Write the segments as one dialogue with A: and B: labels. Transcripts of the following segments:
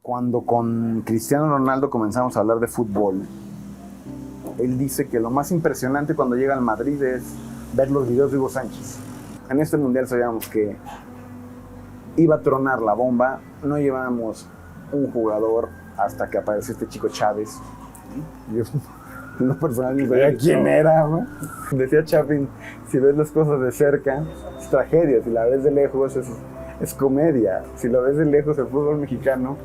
A: Cuando con Cristiano Ronaldo comenzamos a hablar de fútbol, él dice que lo más impresionante cuando llega al Madrid es ver los videos de Hugo Sánchez. En este mundial sabíamos que iba a tronar la bomba, no llevábamos un jugador hasta que apareció este chico Chávez. Yo en lo personal no sabía quién era, ¿no? Decía Chaplin, si ves las cosas de cerca, es tragedia, si la ves de lejos es comedia, si lo ves de lejos el fútbol mexicano,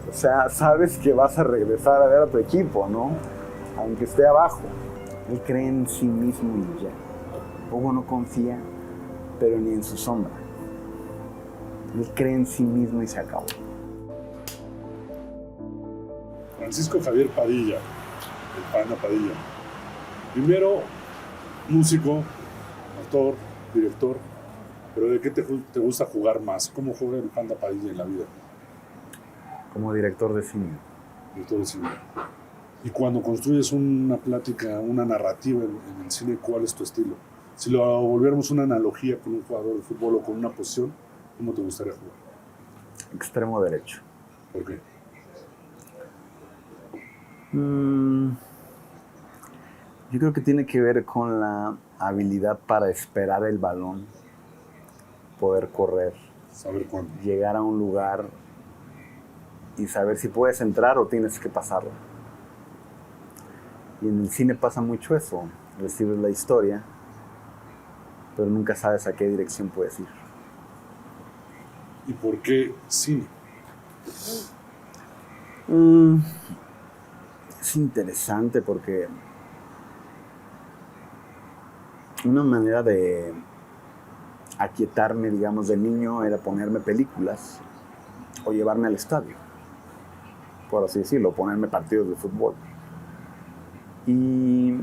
A: o sea, sabes que vas a regresar a ver a tu equipo, ¿no? Aunque esté abajo. Él cree en sí mismo y ya. Hugo no confía, pero ni en su sombra. Él cree en sí mismo y se acabó.
B: Francisco Javier Padilla, el Panda Padilla. Primero, músico, actor, director, pero ¿de qué te gusta jugar más? ¿Cómo juega el Panda Padilla en la vida?
A: Como director de cine.
B: Director de cine. Y cuando construyes una plática, una narrativa en el cine, ¿cuál es tu estilo? Si lo volviéramos una analogía con un jugador de fútbol o con una posición, ¿cómo te gustaría jugar?
A: Extremo derecho.
B: ¿Por qué?
A: Yo creo que tiene que ver con la habilidad para esperar el balón, poder correr,
B: Saber cuándo.
A: llegar a un lugar y saber si puedes entrar o tienes que pasarlo. Y en el cine pasa mucho eso, recibes la historia, pero nunca sabes a qué dirección puedes ir.
B: ¿Y por qué cine?
A: Es interesante porque una manera de aquietarme, digamos, de niño era ponerme películas o llevarme al estadio, por así decirlo, ponerme partidos de fútbol. Y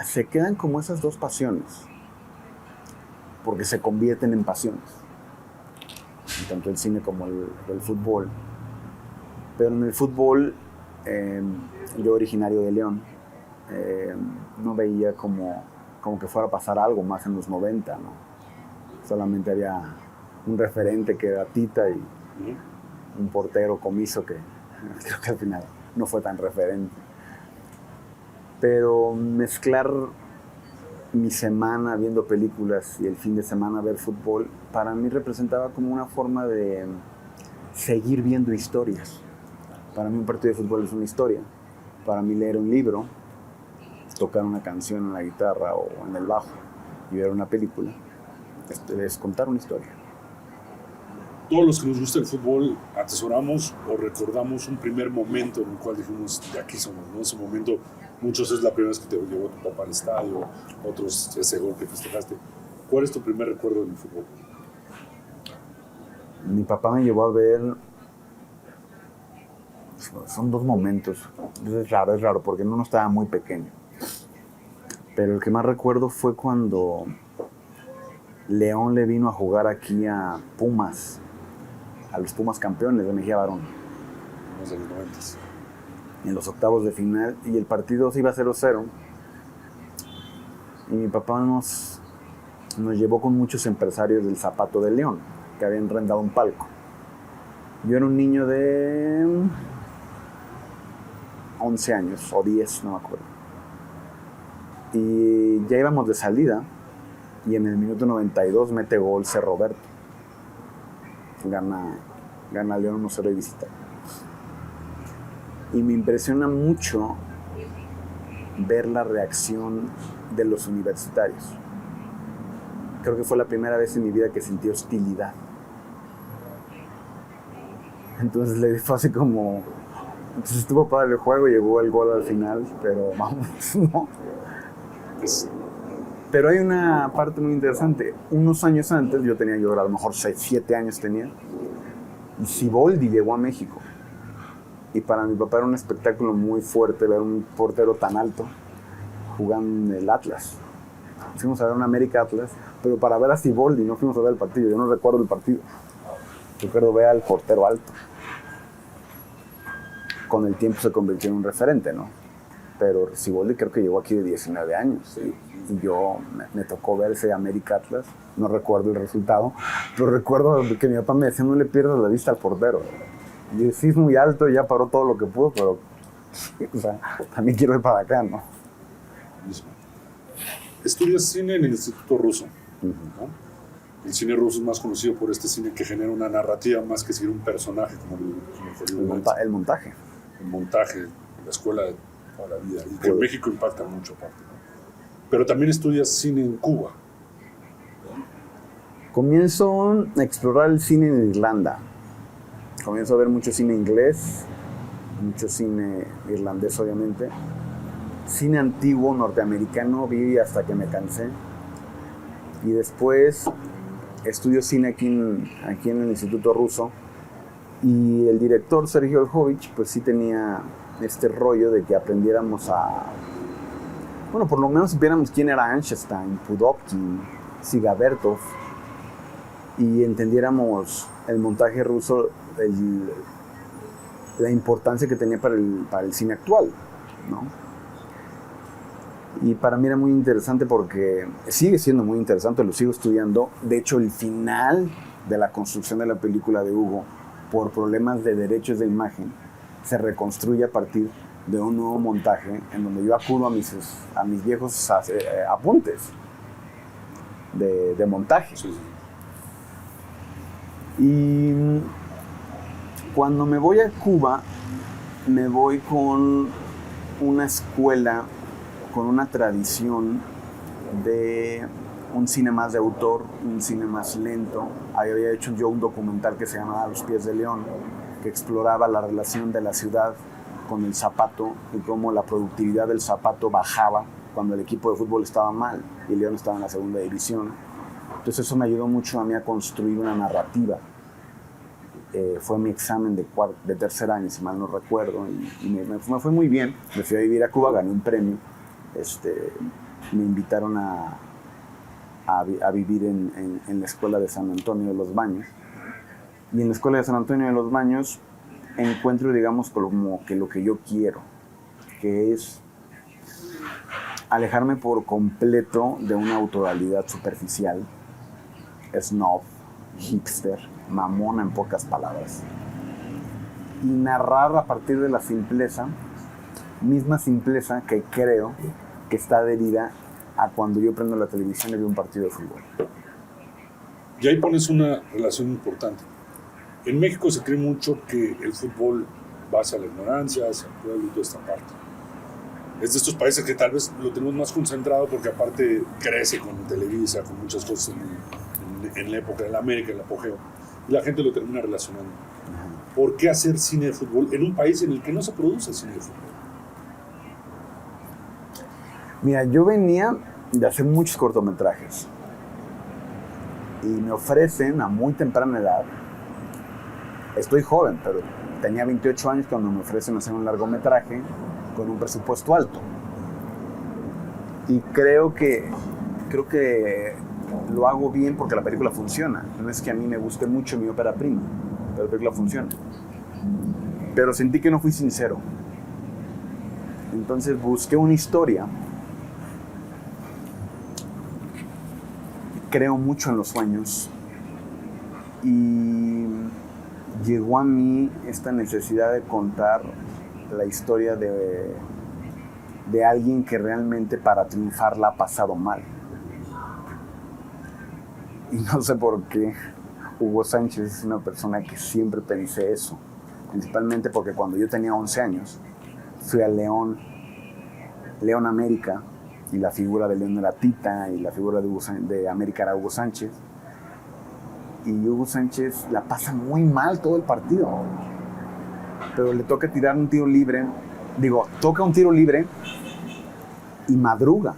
A: se quedan como esas dos pasiones, porque se convierten en pasiones, tanto el cine como el fútbol. Pero en el fútbol, yo originario de León, no veía como que fuera a pasar algo más en los 90, ¿no? Solamente había un referente que era Tita y un portero Comiso que creo que al final no fue tan referente. Pero mezclar mi semana viendo películas y el fin de semana ver fútbol, para mí representaba como una forma de seguir viendo historias. Para mí un partido de fútbol es una historia. Para mí leer un libro, tocar una canción en la guitarra o en el bajo y ver una película, es contar una historia.
B: Todos los que nos gusta el fútbol atesoramos o recordamos un primer momento en el cual dijimos, de aquí somos, ¿no? Ese momento, muchos es la primera vez que te llevó tu papá al estadio, otros ese gol que festejaste. ¿Cuál es tu primer recuerdo del fútbol?
A: Mi papá me llevó a ver, son dos momentos, es raro porque uno estaba muy pequeño. Pero el que más recuerdo fue cuando León le vino a jugar aquí a Pumas, a los Pumas campeones de Mejía Barón.
B: De los 90s.
A: En los octavos de final, y el partido se iba 0-0. Y mi papá nos llevó con muchos empresarios del Zapato de León, que habían rentado un palco. Yo era un niño de 11 años, o 10, no me acuerdo. Y ya íbamos de salida, y en el minuto 92 mete gol C. Roberto. Gana León 1-0 de visita. Y me impresiona mucho ver la reacción de los universitarios. Creo que fue la primera vez en mi vida que sentí hostilidad. Entonces le fue así como... Entonces estuvo padre el juego, llegó el gol al final, pero vamos, ¿no? Pero hay una parte muy interesante. Unos años antes, yo a lo mejor 6, 7 años tenía, y Siboldi llegó a México. Y para mi papá era un espectáculo muy fuerte ver un portero tan alto jugando en el Atlas. Fuimos a ver un América Atlas, pero para ver a Siboldi no fuimos a ver el partido. Yo no recuerdo el partido. Recuerdo ver al portero alto. Con el tiempo se convirtió en un referente, ¿no? Pero Siboldi creo que llegó aquí de 19 años. Y yo me tocó ver ese América Atlas. No recuerdo el resultado, pero recuerdo que mi papá me decía, no le pierdas la vista al portero. Y sí es muy alto, ya paró todo lo que pudo, pero o sea, también quiero ir para acá, ¿no?
B: Mismo. Estudias cine en el Instituto Ruso, ¿no? El cine ruso es más conocido por este cine que genera una narrativa más que seguir un personaje como el
A: El montaje.
B: El montaje, la escuela de toda la vida, y que en México impacta mucho aparte, ¿no? Pero también estudias cine en Cuba.
A: Comienzo a explorar el cine en Irlanda. Comienzo a ver mucho cine inglés, mucho cine irlandés obviamente. Cine antiguo norteamericano vi hasta que me cansé. Y después estudio cine aquí en el Instituto Ruso. Y el director Sergio Oljovich pues sí tenía este rollo de que aprendiéramos bueno, por lo menos supiéramos quién era Einstein, Pudovkin, Sigabertov, y entendiéramos el montaje ruso, la importancia que tenía para el cine actual, ¿no? Y para mí era muy interesante porque sigue siendo muy interesante, lo sigo estudiando. De hecho, el final de la construcción de la película de Hugo, por problemas de derechos de imagen, se reconstruye a partir de un nuevo montaje en donde yo acudo a mis viejos apuntes de montaje.
B: Sí, sí.
A: Y cuando me voy a Cuba, me voy con una escuela, con una tradición de un cine más de autor, un cine más lento. Había hecho yo un documental que se llamaba Los pies de León, que exploraba la relación de la ciudad con el zapato y cómo la productividad del zapato bajaba cuando el equipo de fútbol estaba mal y León estaba en la segunda división. Entonces eso me ayudó mucho a mí a construir una narrativa. Fue mi examen de tercer año, si mal no recuerdo, y me fue muy bien. Me fui a vivir a Cuba, gané un premio. Me invitaron a vivir en la escuela de San Antonio de los Baños. Y en la escuela de San Antonio de los Baños encuentro, digamos, como que lo que yo quiero, que es alejarme por completo de una autoralidad superficial, snob, hipster, mamona en pocas palabras, y narrar a partir de la simpleza, misma simpleza que creo que está adherida a cuando yo prendo la televisión y veo un partido de fútbol.
B: Y ahí pones una relación importante. En México se cree mucho que el fútbol va hacia la ignorancia, hacia el pueblo y toda esta parte. Es de estos países que tal vez lo tenemos más concentrado porque aparte crece con Televisa, con muchas cosas en la época de la América, el apogeo. Y la gente lo termina relacionando. ¿Por qué hacer cine de fútbol en un país en el que no se produce cine de fútbol?
A: Mira, yo venía de hacer muchos cortometrajes y me ofrecen a muy temprana edad, estoy joven, pero tenía 28 años cuando me ofrecen hacer un largometraje con un presupuesto alto. Y creo que lo hago bien porque la película funciona. No es que a mí me guste mucho mi ópera prima, pero la película funciona. Pero sentí que no fui sincero. Entonces busqué una historia. Creo mucho en los sueños y llegó a mí esta necesidad de contar la historia de alguien que realmente para triunfar la ha pasado mal. Y no sé por qué Hugo Sánchez es una persona que siempre pensé eso, principalmente porque cuando yo tenía 11 años fui a León América, y la figura de León era Tita, y la figura de América era Hugo Sánchez. Y Hugo Sánchez la pasa muy mal todo el partido. Pero le toca tirar un tiro libre. Toca un tiro libre y madruga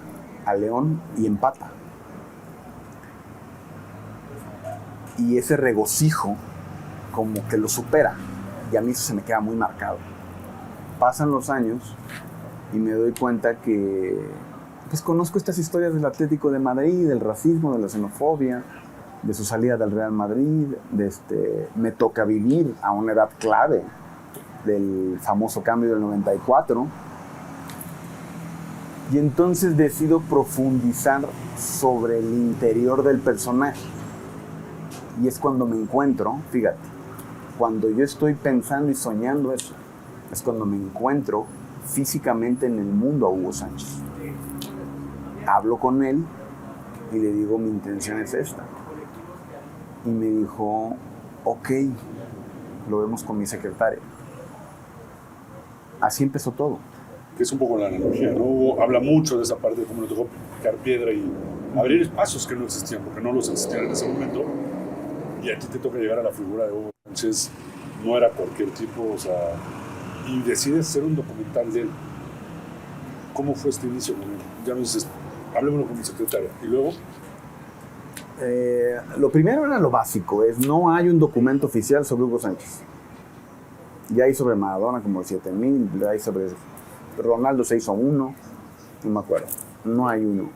A: a León y empata. Y ese regocijo como que lo supera. Y a mí eso se me queda muy marcado. Pasan los años y me doy cuenta que pues conozco estas historias del Atlético de Madrid, del racismo, de la xenofobia, de su salida del Real Madrid. Me toca vivir a una edad clave del famoso cambio del 94. Y entonces decido profundizar sobre el interior del personaje. Y es cuando me encuentro, fíjate, Cuando yo estoy pensando y soñando eso, es cuando me encuentro físicamente en el mundo a Hugo Sánchez. Hablo con él y le digo, mi intención es esta. Y me dijo, ok, lo vemos con mi secretaria. Así empezó todo.
B: Que es un poco la analogía, ¿no? Hugo habla mucho de esa parte de cómo le tocó picar piedra y abrir espacios que no existían, porque no los existían en ese momento. Y a ti te toca llegar a la figura de Hugo Sánchez, no era cualquier tipo, o sea, y decides hacer un documental de él. ¿Cómo fue este inicio con él? Ya me dices, háblemelo con mi secretaria. Y luego,
A: lo primero era lo básico, no hay un documento oficial sobre Hugo Sánchez. Ya hay sobre Maradona como 7,000, ya hay sobre Ronaldo se hizo uno, no me acuerdo, no hay uno.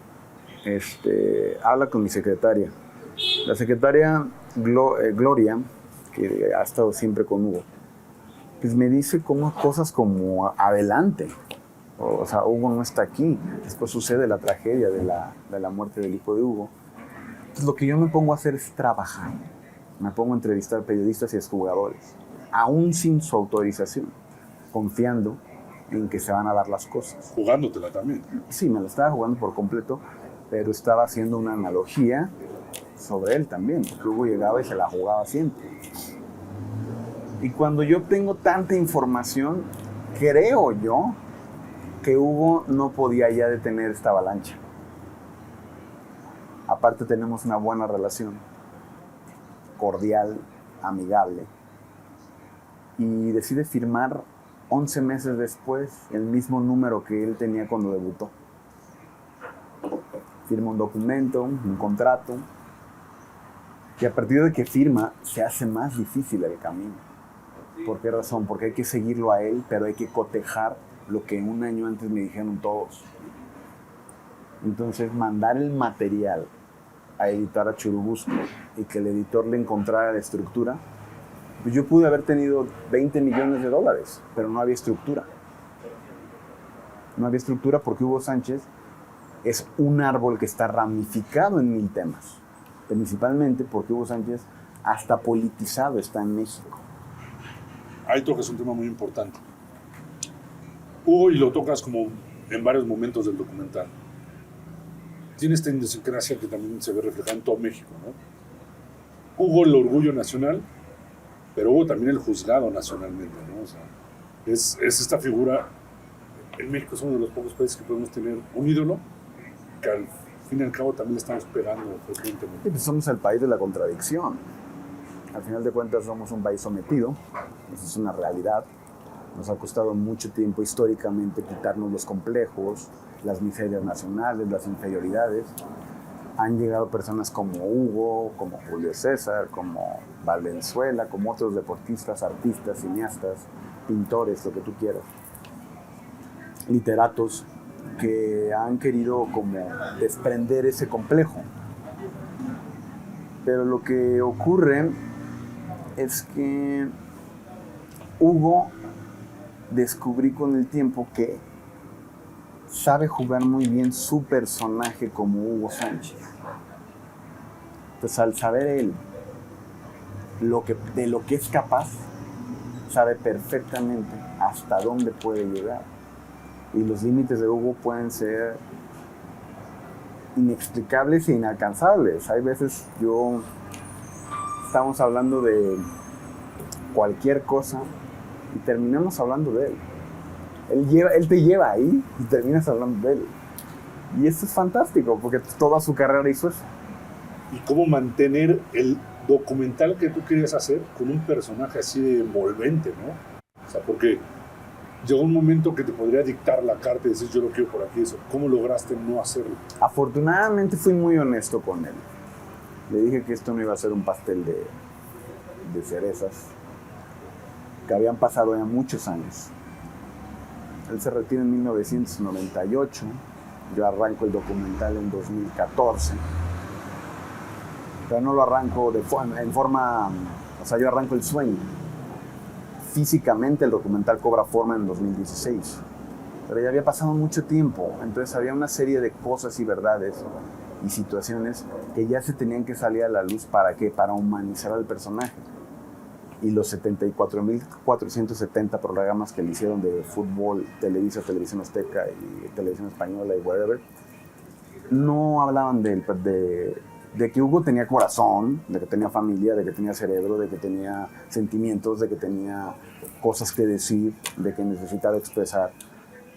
A: Habla con mi secretaria. La secretaria Gloria, que ha estado siempre con Hugo, pues me dice cosas como adelante. O sea, Hugo no está aquí. Después sucede la tragedia de la muerte del hijo de Hugo. Entonces lo que yo me pongo a hacer es trabajar. Me pongo a entrevistar periodistas y exjugadores, aún sin su autorización, confiando en que se van a dar las cosas.
B: Jugándotela también.
A: Sí, me la estaba jugando por completo, pero estaba haciendo una analogía sobre él también, porque Hugo llegaba y se la jugaba siempre. Y cuando yo tengo tanta información, creo yo que Hugo no podía ya detener esta avalancha. Aparte tenemos una buena relación, cordial, amigable, y decide firmar 11 meses después el mismo número que él tenía cuando debutó. Firma un documento, un contrato, y a partir de que firma se hace más difícil el camino. ¿Por qué razón? Porque hay que seguirlo a él, pero hay que cotejar lo que un año antes me dijeron todos. Entonces, mandar el material a editar a Churubusco y que el editor le encontrara la estructura, pues yo pude haber tenido $20 millones, pero no había estructura. No había estructura porque Hugo Sánchez es un árbol que está ramificado en 1000 temas. Principalmente porque Hugo Sánchez hasta politizado está en México.
B: Ahí tocas un tema muy importante. Hugo, y lo tocas como en varios momentos del documental, tiene esta idiosincrasia que también se ve reflejada en todo México, ¿no? Hugo, el orgullo nacional, pero Hugo también el juzgado nacionalmente, ¿no? O sea, es esta figura. En México somos de los pocos países que podemos tener un ídolo que al fin y al cabo también le estamos pegando frecuentemente.
A: Sí, pues somos el país de la contradicción. Al final de cuentas somos un país sometido, eso es una realidad. Nos ha costado mucho tiempo históricamente quitarnos los complejos, las miserias nacionales, las inferioridades. Han llegado personas como Hugo, como Julio César, como Valenzuela, como otros deportistas, artistas, cineastas, pintores, lo que tú quieras, literatos, que han querido como desprender ese complejo. Pero lo que ocurre es que Hugo, descubrí con el tiempo que sabe jugar muy bien su personaje como Hugo Sánchez. Entonces, al saber él de lo que es capaz, sabe perfectamente hasta dónde puede llegar. Y los límites de Hugo pueden ser inexplicables e inalcanzables. Hay veces estamos hablando de cualquier cosa y terminamos hablando de él. Él te lleva ahí y terminas hablando de él. Y esto es fantástico, porque toda su carrera hizo eso.
B: Y cómo mantener el documental que tú querías hacer con un personaje así de envolvente, ¿no? O sea, porque llegó un momento que te podría dictar la carta y decir, yo lo quiero por aquí, eso. ¿Cómo lograste no hacerlo?
A: Afortunadamente fui muy honesto con él. Le dije que esto no iba a ser un pastel de cerezas, que habían pasado ya muchos años. Él se retira en 1998, yo arranco el documental en 2014, pero no lo arranco en forma, o sea, yo arranco el sueño. Físicamente el documental cobra forma en 2016, pero ya había pasado mucho tiempo, entonces había una serie de cosas y verdades y situaciones que ya se tenían que salir a la luz. ¿Para qué? Para humanizar al personaje. y los 74.470 programas que le hicieron de fútbol, Televisa, Televisión Azteca y Televisión Española y whatever, no hablaban de que Hugo tenía corazón, de que tenía familia, de que tenía cerebro, de que tenía sentimientos, de que tenía cosas que decir, de que necesitaba expresar.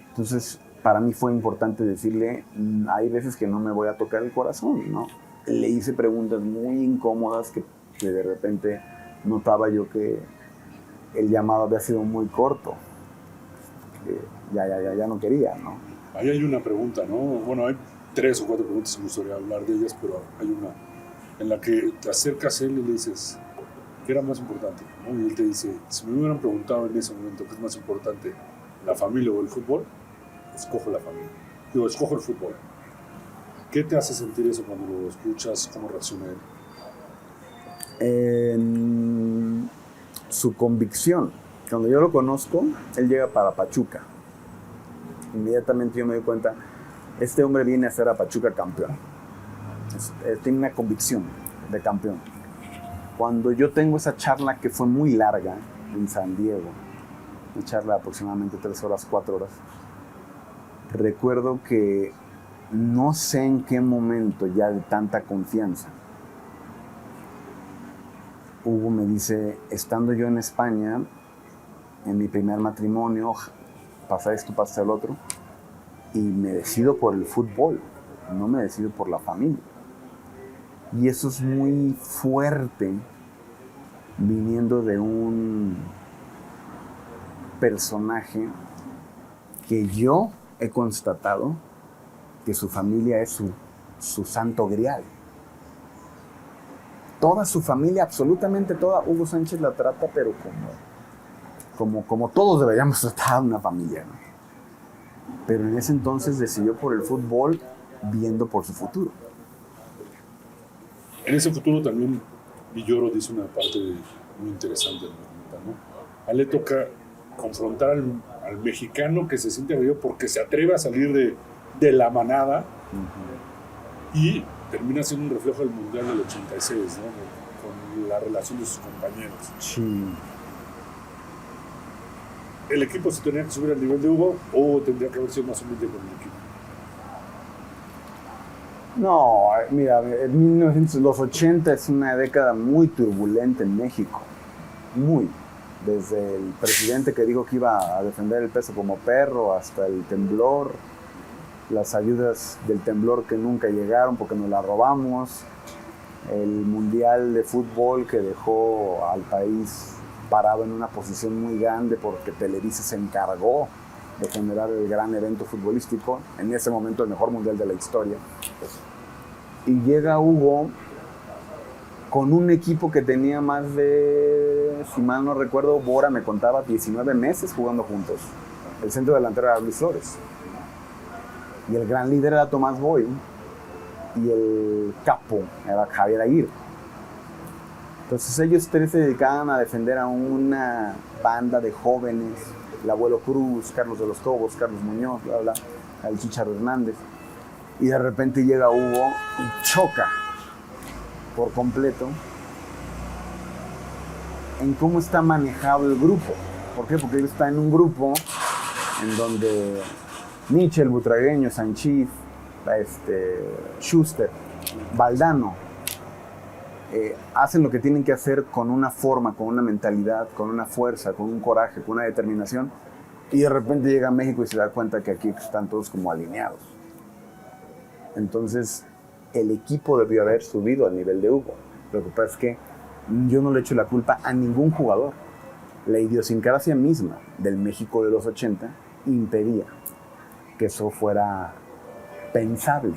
A: Entonces, para mí fue importante decirle, hay veces que no me voy a tocar el corazón, ¿no? Le hice preguntas muy incómodas que de repente notaba yo que el llamado había sido muy corto, que ya no quería, ¿no?
B: Ahí hay una pregunta, ¿no? Bueno, hay 3 o 4 preguntas, me gustaría hablar de ellas, pero hay una en la que te acercas a él y le dices, ¿qué era más importante? ¿No? Y él te dice, si me hubieran preguntado en ese momento qué es más importante, la familia o el fútbol, escojo la familia. Digo, escojo el fútbol. ¿Qué te hace sentir eso cuando lo escuchas? ¿Cómo reacciona él?
A: Su convicción. Cuando yo lo conozco, él llega para Pachuca. Inmediatamente yo me doy cuenta, este hombre viene a ser a Pachuca campeón. Tiene una convicción de campeón. Cuando yo tengo esa charla que fue muy larga en San Diego, una charla de aproximadamente 3 horas, 4 horas, recuerdo que no sé en qué momento ya de tanta confianza, Hugo me dice, estando yo en España, en mi primer matrimonio, pasa esto, pasa el otro, y me decido por el fútbol, no me decido por la familia. Y eso es muy fuerte viniendo de un personaje que yo he constatado que su familia es su santo grial. Toda su familia, absolutamente toda, Hugo Sánchez la trata, pero como todos deberíamos tratar a una familia, ¿no? Pero en ese entonces decidió por el fútbol viendo por su futuro.
B: En ese futuro también Villoro dice una parte muy interesante, ¿no? A él le toca confrontar al mexicano que se siente agredido porque se atreve a salir de la manada, y termina siendo un reflejo del Mundial del 86, ¿no? Con la relación de sus compañeros.
A: Sí.
B: ¿El equipo se tenía que subir al nivel de Hugo o tendría que haber sido más humilde con el equipo?
A: No, mira, los 80 es una década muy turbulenta en México, muy. Desde el presidente que dijo que iba a defender el peso como perro, hasta el temblor, las ayudas del temblor que nunca llegaron porque nos la robamos, el mundial de fútbol que dejó al país parado en una posición muy grande porque Televisa se encargó de generar el gran evento futbolístico, en ese momento el mejor mundial de la historia. Y llega Hugo con un equipo que tenía más de, si mal no recuerdo, Bora me contaba, 19 meses jugando juntos. El centro delantero era Luis Flores. Y el gran líder era Tomás Boy. Y el capo era Javier Aguirre. Entonces ellos 3 se dedicaban a defender a una banda de jóvenes. El Abuelo Cruz, Carlos de los Cobos, Carlos Muñoz, bla, bla, el Chicharro Hernández. Y de repente llega Hugo y choca por completo en cómo está manejado el grupo. ¿Por qué? Porque él está en un grupo en donde Michel, Butragueño, Sanchís, Schuster, Valdano, hacen lo que tienen que hacer con una forma, con una mentalidad, con una fuerza, con un coraje, con una determinación, y de repente llega a México y se da cuenta que aquí están todos como alineados. Entonces, el equipo debió haber subido al nivel de Hugo. Lo que pasa es que yo no le echo la culpa a ningún jugador. La idiosincrasia misma del México de los 80 impedía que eso fuera pensable.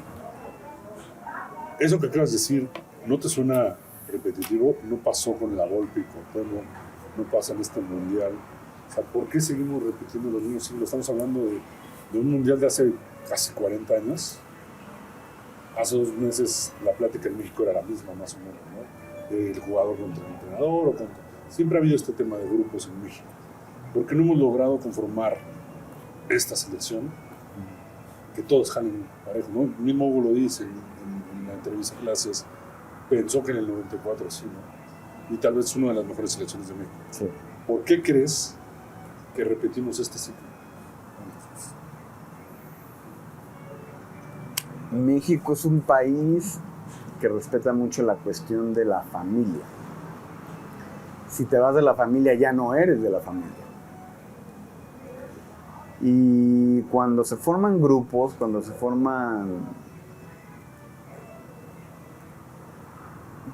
B: Eso que acabas de decir, ¿no te suena repetitivo? No pasó con la Volpe y Cuauhtémoc, no pasa en este mundial. O sea, ¿por qué seguimos repitiendo los mismos siglos? Estamos hablando de un mundial de hace casi 40 años. Hace 2 meses la plática en México era la misma, más o menos, ¿no? El jugador contra el entrenador. Siempre ha habido este tema de grupos en México. ¿Por qué no hemos logrado conformar esta selección? Que todos jalen parejo, ¿no? El mismo Hugo lo dice en la entrevista a clases, pensó que en el 94 sí, ¿no? y tal vez una de las mejores selecciones de México.
A: Sí.
B: ¿Por qué crees que repetimos este ciclo?
A: México es un país que respeta mucho la cuestión de la familia. Si te vas de la familia, ya no eres de la familia. Y cuando se forman grupos, cuando se forman...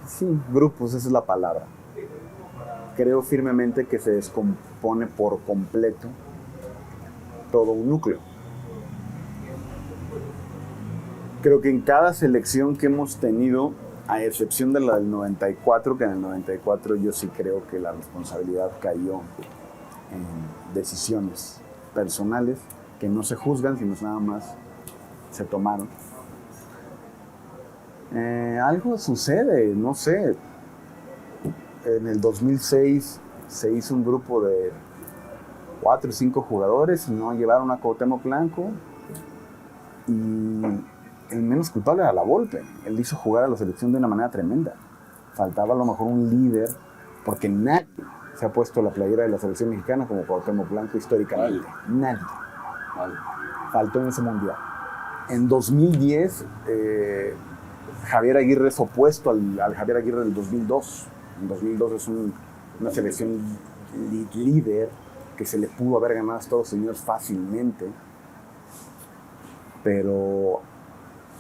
A: Sí, grupos, esa es la palabra. Creo firmemente que se descompone por completo todo un núcleo. Creo que en cada selección que hemos tenido, a excepción de la del 94, que en el 94 yo sí creo que la responsabilidad cayó en decisiones personales que no se juzgan, sino nada más se tomaron. Algo sucede, no sé. En el 2006 se hizo un grupo de 4 o 5 jugadores y no llevaron a Cuauhtémoc Blanco, y el menos culpable era la Volpe. Él hizo jugar a la selección de una manera tremenda. Faltaba a lo mejor un líder, porque nadie se ha puesto la playera de la selección mexicana como Cuauhtémoc Blanco históricamente. Nadie. Faltó en ese mundial. En 2010, Javier Aguirre es opuesto al Javier Aguirre del 2002. En 2002 es una selección líder que se le pudo haber ganado a Estados Unidos fácilmente. Pero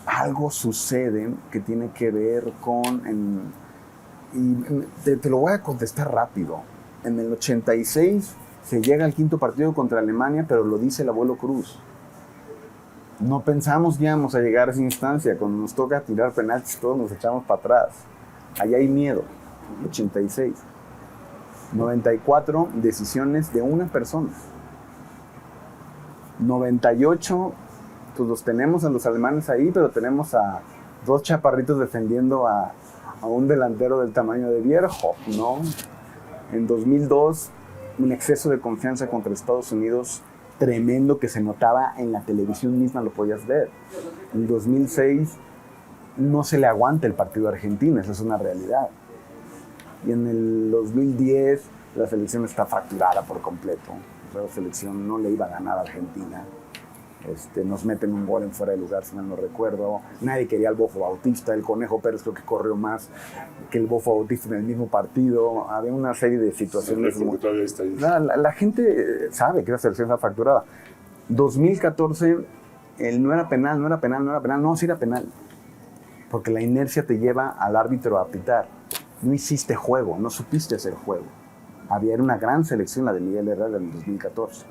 A: algo sucede que tiene que ver con... te lo voy a contestar rápido. En el 86 se llega al 5º partido contra Alemania, pero lo dice el abuelo Cruz. No pensamos que íbamos a llegar a esa instancia. Cuando nos toca tirar penaltis, todos nos echamos para atrás. Allá hay miedo. 86. 94, decisiones de una persona. 98, pues los tenemos a los alemanes ahí, pero tenemos a 2 chaparritos defendiendo a un delantero del tamaño de Bierhoff, ¿no? En 2002, un exceso de confianza contra Estados Unidos tremendo que se notaba en la televisión misma, lo podías ver. En 2006 no se le aguanta el partido a Argentina, esa es una realidad. Y en el 2010 la selección está fracturada por completo. La selección no le iba a ganar a Argentina. Nos meten un gol en fuera de lugar, si mal no recuerdo. Nadie quería al Bofo Bautista. El Conejo Pérez creo que corrió más que el Bofo Bautista en el mismo partido. Había una serie de situaciones. La gente sabe que la selección está fracturada. 2014, el no era penal. No, sí era penal. Porque la inercia te lleva al árbitro a pitar. No hiciste juego, no supiste hacer juego. Era una gran selección la de Miguel Herrera en el 2014.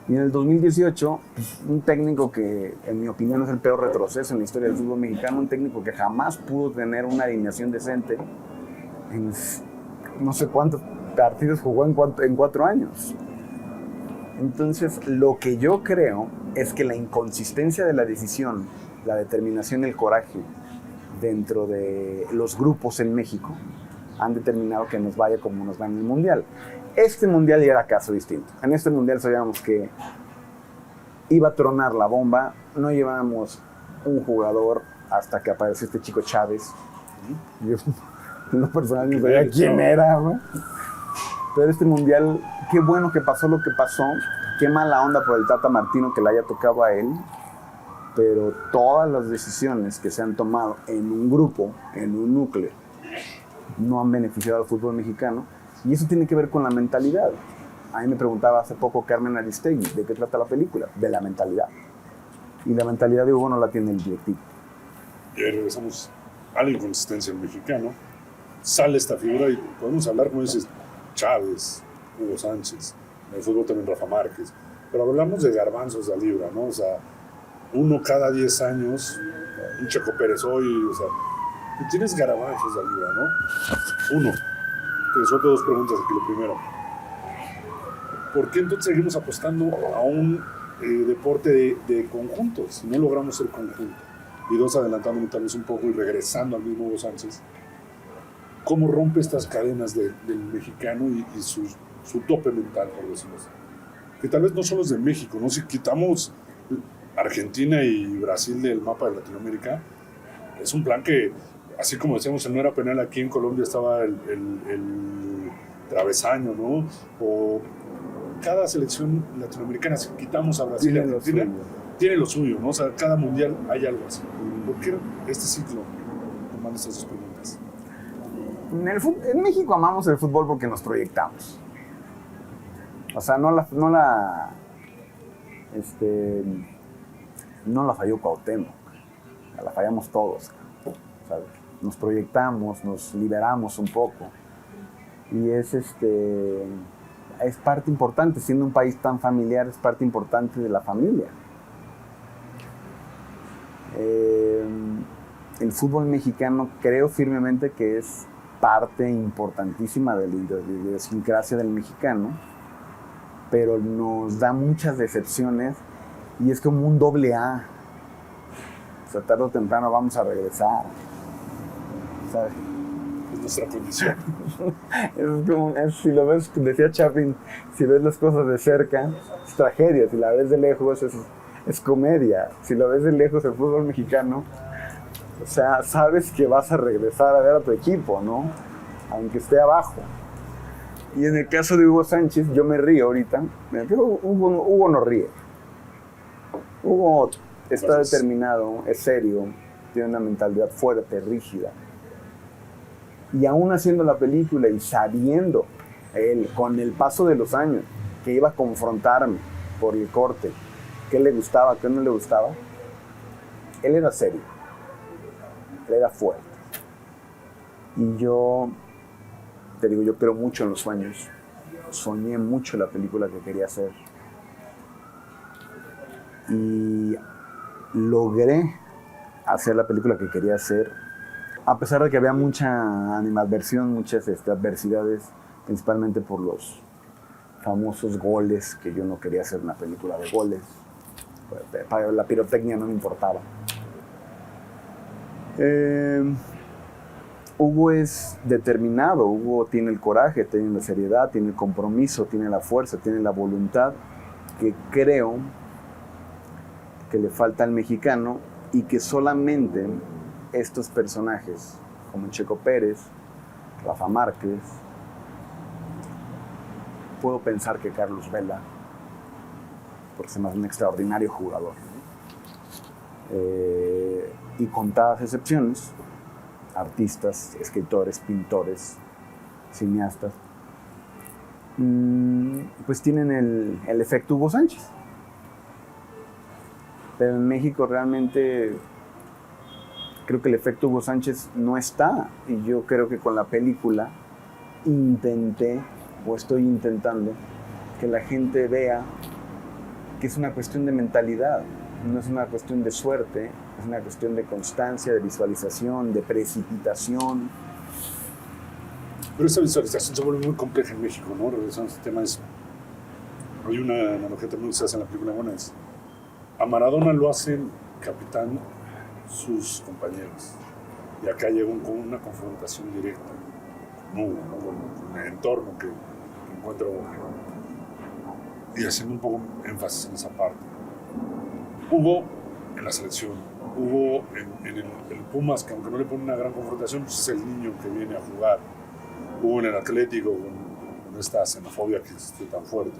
A: Y en el 2018, un técnico que, en mi opinión, es el peor retroceso en la historia del fútbol mexicano, un técnico que jamás pudo tener una alineación decente, en no sé cuántos partidos jugó en 4 años. Entonces, lo que yo creo es que la inconsistencia de la decisión, la determinación y el coraje dentro de los grupos en México han determinado que nos vaya como nos va en el Mundial. Este Mundial ya era caso distinto. En este Mundial sabíamos que iba a tronar la bomba. No llevábamos un jugador hasta que apareció este chico Chávez. Yo, en lo personal, no sabía quién era, ¿no? Pero este Mundial, qué bueno que pasó lo que pasó. Qué mala onda por el Tata Martino que le haya tocado a él. Pero todas las decisiones que se han tomado en un grupo, en un núcleo, no han beneficiado al fútbol mexicano, y eso tiene que ver con la mentalidad. A mí me preguntaba hace poco Carmen Aristegui, ¿de qué trata la película? De la mentalidad. Y la mentalidad de Hugo no la tiene el directivo.
B: Y ahí regresamos a la inconsistencia del mexicano. Sale esta figura y podemos hablar, como dices, Chávez, Hugo Sánchez, en el fútbol también Rafa Márquez, pero hablamos de garbanzos de libra, ¿no? O sea, uno cada 10 años, un Checo Pérez hoy, o sea, tienes garbanzos de libra, ¿no? Uno. Te suelto 2 preguntas aquí. Lo primero, ¿por qué entonces seguimos apostando a un deporte de conjuntos si no logramos ser conjunto? Y 2, adelantándome tal vez un poco y regresando al mismo Hugo Sánchez, ¿cómo rompe estas cadenas del mexicano y su tope mental, por decirlo así? Que tal vez no son los de México, ¿no? Si quitamos Argentina y Brasil del mapa de Latinoamérica, es un plan que así como decíamos, el no era penal, aquí en Colombia estaba el travesaño, ¿no? O cada selección latinoamericana, si quitamos a Brasil y Argentina, tiene lo suyo, ¿no? O sea, cada mundial hay algo así. ¿Por qué este ciclo? Tomando estas dos preguntas.
A: En México amamos el fútbol porque nos proyectamos. O sea, no la falló Cuauhtémoc, la fallamos todos, ¿sabes? Nos proyectamos, nos liberamos un poco y es parte importante, siendo un país tan familiar, es parte importante de la familia. El fútbol mexicano creo firmemente que es parte importantísima de la idiosincrasia del mexicano, pero nos da muchas decepciones y es como un doble A. O sea, tarde o temprano vamos a regresar, ¿sabes?
B: Es nuestra condición.
A: Si lo ves, decía Chaplin, si ves las cosas de cerca, es tragedia. Si la ves de lejos, es comedia. Si lo ves de lejos, el fútbol mexicano, o sea, sabes que vas a regresar a ver a tu equipo, ¿no? Aunque esté abajo. Y en el caso de Hugo Sánchez, yo me río ahorita. Hugo no ríe. Hugo está determinado, es serio, tiene una mentalidad fuerte, rígida. Y aún haciendo la película y sabiendo él, con el paso de los años, que iba a confrontarme por el corte, qué le gustaba, qué no le gustaba, él era serio, él era fuerte. Y yo, te digo, yo creo mucho en los sueños, soñé mucho la película que quería hacer. Y logré hacer la película que quería hacer, a pesar de que había mucha animadversión, muchas adversidades, principalmente por los famosos goles, que yo no quería hacer una película de goles. Para la pirotecnia no me importaba. Hugo es determinado, Hugo tiene el coraje, tiene la seriedad, tiene el compromiso, tiene la fuerza, tiene la voluntad, que creo que le falta al mexicano y que solamente estos personajes, como Checo Pérez, Rafa Márquez, puedo pensar que Carlos Vela, porque se me hace un extraordinario jugador, y contadas excepciones, artistas, escritores, pintores, cineastas, pues tienen el efecto Hugo Sánchez. Pero en México realmente creo que el efecto Hugo Sánchez no está. Y yo creo que con la película estoy intentando que la gente vea que es una cuestión de mentalidad, no es una cuestión de suerte, es una cuestión de constancia, de visualización, de precipitación.
B: Pero esa visualización se vuelve muy compleja en México, ¿no? Regresando a este tema, hay una analogía también que se hace en la película, bueno, es a Maradona lo hacen capitán sus compañeros. Y acá llega con una confrontación directa con Hugo, ¿no? Con el entorno que encuentra Hugo. Y haciendo un poco énfasis en esa parte. Hugo en la selección, Hugo en el Pumas, que aunque no le pone una gran confrontación, pues es el niño que viene a jugar. Hugo en el Atlético, con esta xenofobia que es tan fuerte.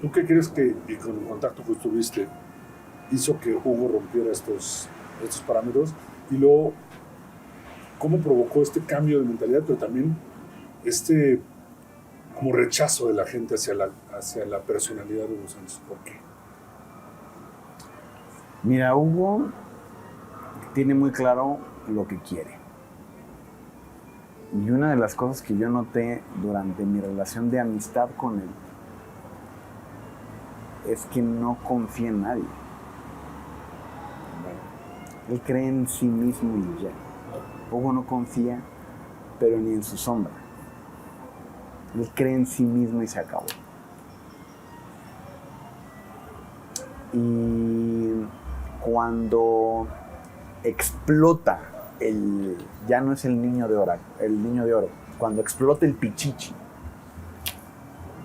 B: ¿Tú qué crees que, y con el contacto que tuviste, hizo que Hugo rompiera estos parámetros? Y luego, ¿cómo provocó este cambio de mentalidad, pero también como rechazo de la gente hacia la personalidad de Hugo Sánchez? ¿Por qué?
A: Mira, Hugo tiene muy claro lo que quiere. Y una de las cosas que yo noté durante mi relación de amistad con él es que no confía en nadie. Él cree en sí mismo y ya. Hugo no confía, pero ni en su sombra. Él cree en sí mismo y se acabó. Y cuando explota ya no es el niño de oro, cuando explota el pichichi,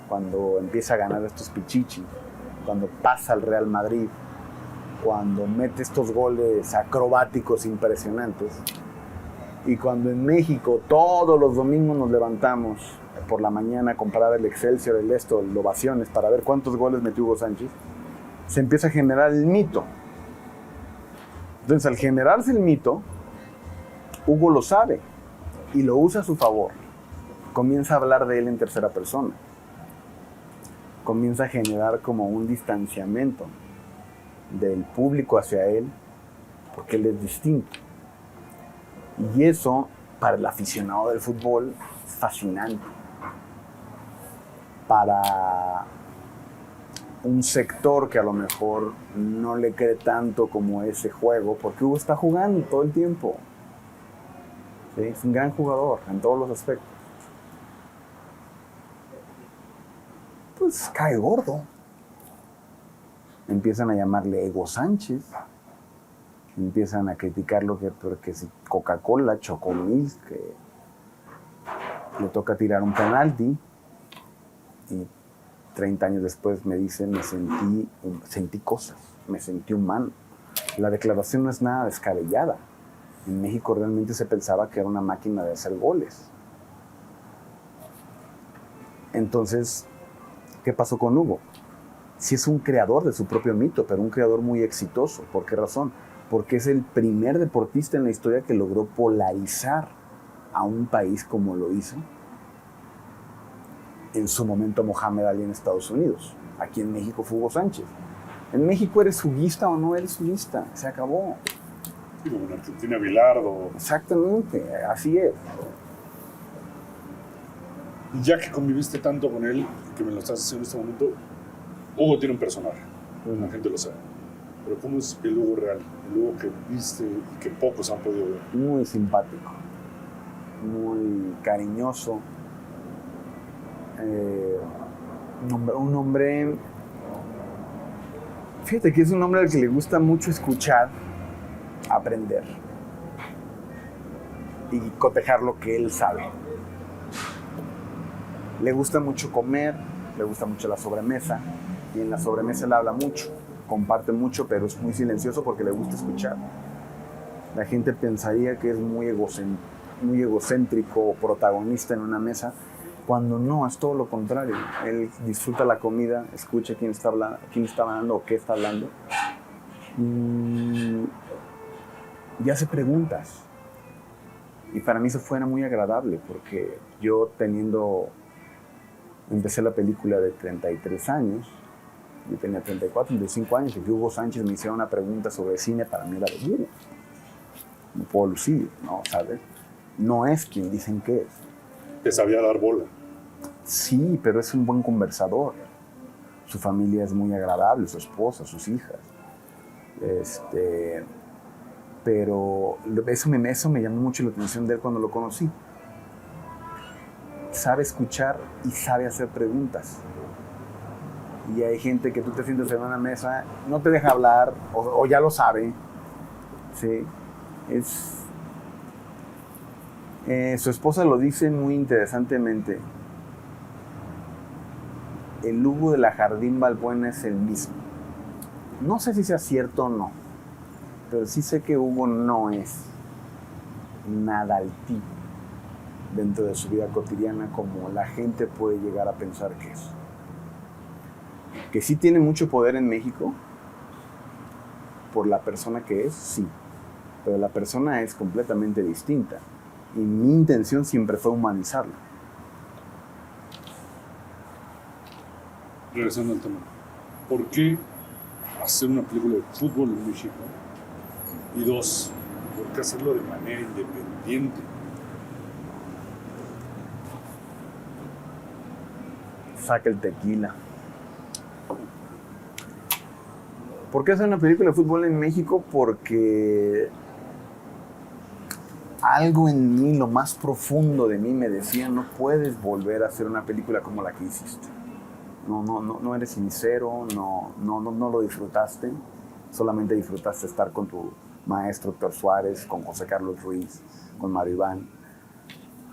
A: cuando empieza a ganar estos pichichi, cuando pasa al Real Madrid, cuando mete estos goles acrobáticos impresionantes, Y cuando en México todos los domingos nos levantamos por la mañana a comparar el Excelsior, el Ovaciones, para ver cuántos goles metió Hugo Sánchez, se empieza a generar el mito. Entonces, al generarse el mito, Hugo lo sabe y lo usa a su favor. Comienza a hablar de él en tercera persona. Comienza a generar como un distanciamiento del público hacia él, porque él es distinto. Y eso, para el aficionado del fútbol, es fascinante. Para un sector que a lo mejor no le cree tanto como ese juego, porque Hugo está jugando todo el tiempo. ¿Sí? Es un gran jugador en todos los aspectos. Pues cae gordo. Empiezan a llamarle Ego Sánchez. Empiezan a criticarlo porque si Coca-Cola, Chocomil, que le toca tirar un penalti. Y 30 años después me dice, sentí cosas, me sentí humano. La declaración no es nada descabellada. En México realmente se pensaba que era una máquina de hacer goles. Entonces, ¿qué pasó con Hugo? Sí es un creador de su propio mito, pero un creador muy exitoso. ¿Por qué razón? Porque es el primer deportista en la historia que logró polarizar a un país como lo hizo en su momento Mohamed Ali en Estados Unidos. Aquí en México fue Hugo Sánchez. En México eres juguista o no eres juguista. Se acabó.
B: Sí, como en Argentina, Bilardo.
A: Exactamente, así es.
B: Y ya que conviviste tanto con él, que me lo estás haciendo en este momento, Hugo tiene un personaje. La gente lo sabe. Pero ¿cómo es el Hugo real? El Hugo que viste y que pocos han podido ver.
A: Muy simpático. Muy cariñoso. Un hombre, fíjate que es un hombre al que le gusta mucho escuchar, aprender y cotejar lo que él sabe. Le gusta mucho comer, le gusta mucho la sobremesa, y en la sobremesa él habla mucho, comparte mucho, pero es muy silencioso porque le gusta escuchar. La gente pensaría que es muy egocéntrico o protagonista en una mesa, cuando no, es todo lo contrario. Él disfruta la comida, escucha quién está hablando o qué está hablando. Y hace preguntas. Y para mí eso fue muy agradable, porque yo empecé la película de 33 años, yo tenía 34, 35 años, y que Hugo Sánchez me hiciera una pregunta sobre cine, para mí era de Hugo. No puedo lucir, ¿no? ¿Sabes? No es quien dicen que es.
B: Te sabía dar bola.
A: Sí, pero es un buen conversador. Su familia es muy agradable, su esposa, sus hijas. Pero eso me llamó mucho la atención de él cuando lo conocí. Sabe escuchar y sabe hacer preguntas. Y hay gente que tú te sientes en una mesa, no te deja hablar, o ya lo sabe. Sí. Su esposa lo dice muy interesantemente. El Hugo de la Jardín Balbuena es el mismo. No sé si sea cierto o no, pero sí sé que Hugo no es nada altivo dentro de su vida cotidiana como la gente puede llegar a pensar que es. Que sí tiene mucho poder en México por la persona que es, sí, pero la persona es completamente distinta y mi intención siempre fue humanizarla.
B: Regresando al tema, ¿por qué hacer una película de fútbol en México? Y dos, ¿por qué hacerlo de manera independiente?
A: Saca el tequila. ¿Por qué hacer una película de fútbol en México? Porque algo en mí, lo más profundo de mí, me decía: no puedes volver a hacer una película como la que hiciste. No eres sincero, no lo disfrutaste. Solamente disfrutaste estar con tu maestro Héctor Suárez, con José Carlos Ruiz, con Mario Iván.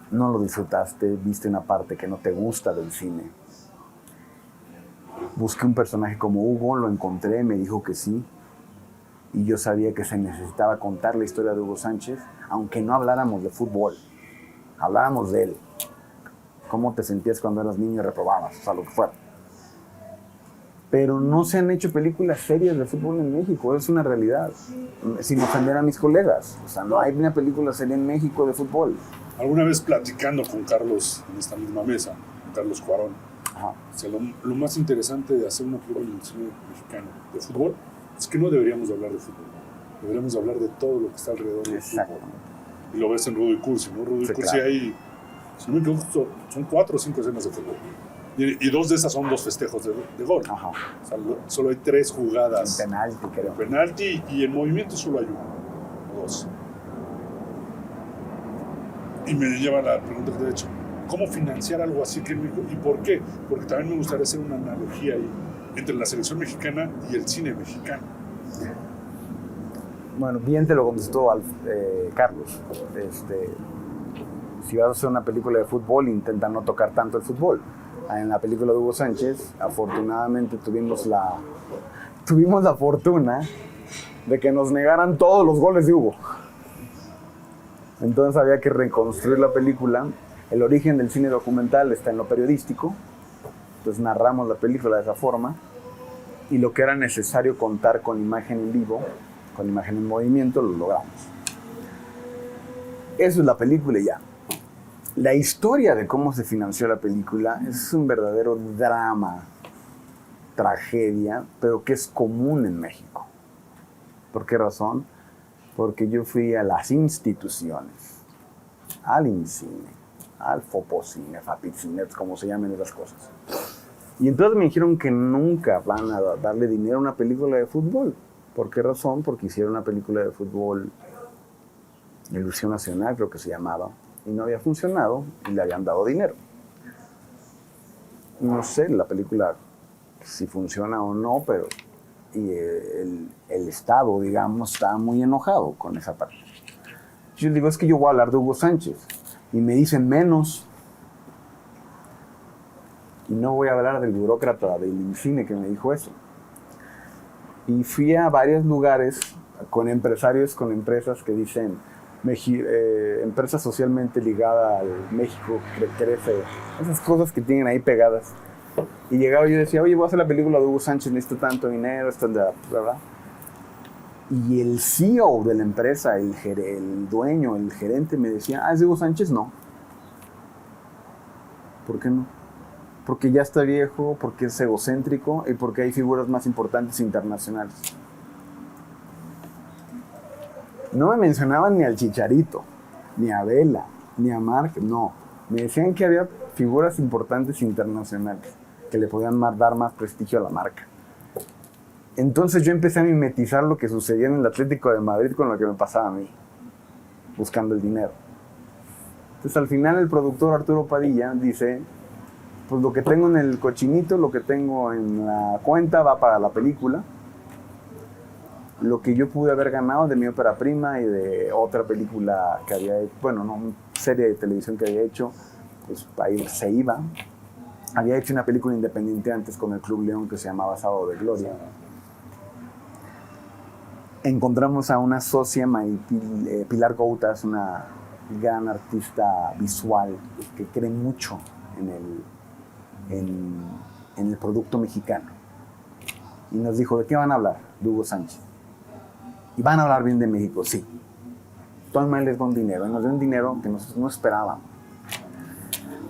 A: No lo disfrutaste, viste una parte que no te gusta del cine. Busqué un personaje como Hugo, lo encontré, me dijo que sí. Y yo sabía que se necesitaba contar la historia de Hugo Sánchez aunque no habláramos de fútbol, habláramos de él. ¿Cómo te sentías cuando eras niño y reprobabas? O sea, lo que fuera. Pero no se han hecho películas serias de fútbol en México, es una realidad. Sin ofender a mis colegas. O sea, no hay una película seria en México de fútbol.
B: Alguna vez platicando con Carlos en esta misma mesa, con Carlos Cuarón,
A: Ajá.
B: o sea, lo más interesante de hacer una película en el cine mexicano de fútbol es que no deberíamos hablar de fútbol, deberíamos hablar de todo lo que está alrededor del fútbol. Y lo ves en Rudo y Cursi, ¿no? Rudo y Cursi
A: claro.
B: hay, si no me equivoco, son 4 o 5 escenas de fútbol. Y 2 de esas son 2 festejos de gol.
A: Ajá.
B: O sea, solo hay 3 jugadas.
A: En penalti, creo.
B: Penalti y en movimiento solo hay 1 o 2. Y me lleva la pregunta que te he hecho, ¿cómo financiar algo así que en México? ¿Y por qué? Porque también me gustaría hacer una analogía ahí entre la selección mexicana y el cine mexicano.
A: Bueno, bien te lo contestó Carlos. Si vas a hacer una película de fútbol, intenta no tocar tanto el fútbol. En la película de Hugo Sánchez, afortunadamente tuvimos la fortuna de que nos negaran todos los goles de Hugo. Entonces había que reconstruir la película. El origen del cine documental está en lo periodístico. Entonces narramos la película de esa forma. Y lo que era necesario contar con imagen en vivo, con imagen en movimiento, lo logramos. Eso es la película y ya. La historia de cómo se financió la película es un verdadero drama, tragedia, pero que es común en México. ¿Por qué razón? Porque yo fui a las instituciones, al INCINE, al FOPOCINE, FAPICINE, como se llamen esas cosas. Y entonces me dijeron que nunca van a darle dinero a una película de fútbol. ¿Por qué razón? Porque hicieron una película de fútbol, Ilusión Nacional creo que se llamaba, y no había funcionado y le habían dado dinero. No sé la película si funciona o no, pero el Estado, digamos, estaba muy enojado con esa parte. Yo digo, es que yo voy a hablar de Hugo Sánchez. Y me dicen menos. Y no voy a hablar del burócrata del INCINE que me dijo eso. Y fui a varios lugares con empresarios, con empresas que dicen, empresa socialmente ligada al México que crece, esas cosas que tienen ahí pegadas. Y llegaba y yo decía, oye, voy a hacer la película de Hugo Sánchez, necesito tanto dinero, esto, ¿verdad? Y el CEO de la empresa, el dueño, el gerente me decía, ¿es de Hugo Sánchez? No. ¿Por qué no? Porque ya está viejo, porque es egocéntrico y porque hay figuras más importantes internacionales. No me mencionaban ni al Chicharito, ni a Vela, ni a Márquez, no. Me decían que había figuras importantes internacionales que le podían dar más prestigio a la marca. Entonces yo empecé a mimetizar lo que sucedía en el Atlético de Madrid con lo que me pasaba a mí, buscando el dinero. Entonces al final el productor Arturo Padilla dice, pues lo que tengo en el cochinito, lo que tengo en la cuenta va para la película. Lo que yo pude haber ganado de mi ópera prima y de otra película que había hecho, bueno, no, una serie de televisión que había hecho, pues ahí se iba. Había hecho una película independiente antes con el Club León que se llamaba Sábado de Gloria. Encontramos a una socia, Pilar Goutas, una gran artista visual que cree mucho en el producto mexicano. Y nos dijo, ¿de qué van a hablar? De Hugo Sánchez. ¿Y van a hablar bien de México? Sí. Toma, les doy dinero. Y nos dio un dinero que no esperábamos.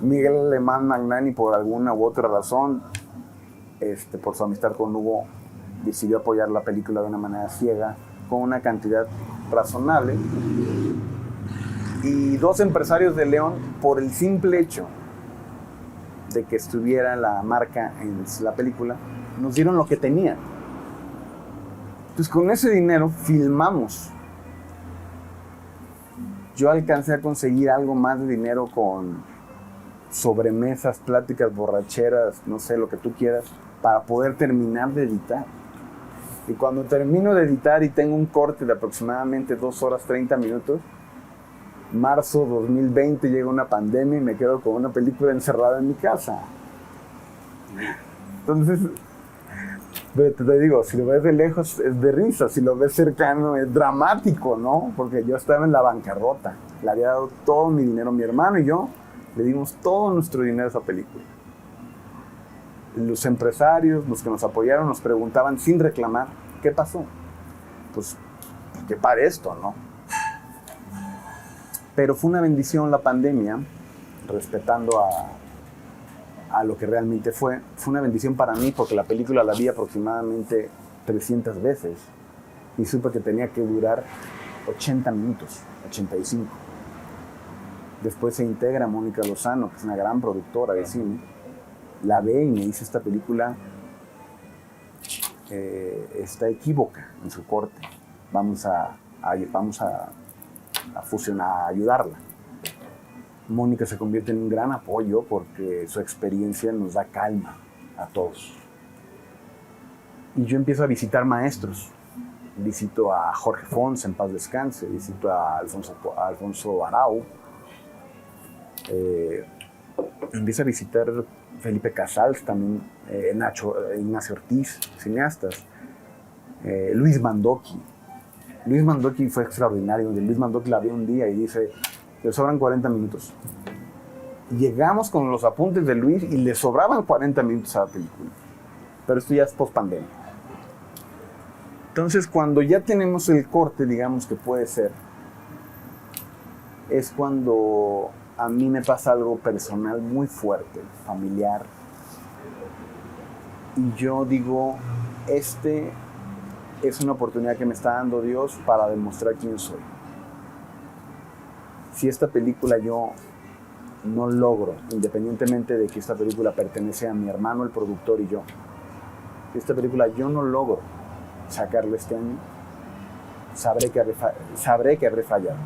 A: Miguel Alemán Magnani, por alguna u otra razón, por su amistad con Hugo, decidió apoyar la película de una manera ciega, con una cantidad razonable. Y 2 empresarios de León, por el simple hecho de que estuviera la marca en la película, nos dieron lo que tenían. Entonces con ese dinero filmamos. Yo alcancé a conseguir algo más de dinero con sobremesas, pláticas, borracheras, no sé, lo que tú quieras, para poder terminar de editar. Y cuando termino de editar y tengo un corte de aproximadamente 2 horas 30 minutos, marzo 2020 llega una pandemia y me quedo con una película encerrada en mi casa. Entonces, Pero te digo, si lo ves de lejos es de risa, si lo ves cercano es dramático, ¿no? Porque yo estaba en la bancarrota, le había dado todo mi dinero, mi hermano y yo le dimos todo nuestro dinero a esa película. Los empresarios, los que nos apoyaron, nos preguntaban sin reclamar, ¿qué pasó? Pues, que pare esto, ¿no? Pero fue una bendición la pandemia, respetando a lo que realmente fue una bendición para mí porque la película la vi aproximadamente 300 veces y supe que tenía que durar 80 minutos, 85. Después se integra Mónica Lozano, que es una gran productora de cine, la ve y me dice: esta película está equívoca en su corte, vamos a fusionar, a ayudarla. Mónica se convierte en un gran apoyo porque su experiencia nos da calma a todos. Y yo empiezo a visitar maestros. Visito a Jorge Fons, en paz descanse, visito a Alfonso Arau, empiezo a visitar Felipe Casals también, Ignacio Ortiz, cineastas, Luis Mandoki. Luis Mandoki fue extraordinario. Luis Mandoki la vio un día y dice: le sobran 40 minutos. Llegamos con los apuntes de Luis y le sobraban 40 minutos a la película. Pero esto ya es post-pandemia. Entonces, cuando ya tenemos el corte, digamos que puede ser, es cuando a mí me pasa algo personal muy fuerte, familiar. Y yo digo, es una oportunidad que me está dando Dios para demostrar quién soy. Si esta película yo no logro, independientemente de que esta película pertenece a mi hermano, el productor, y yo, si esta película yo no logro sacarla este año, sabré que habré fallado.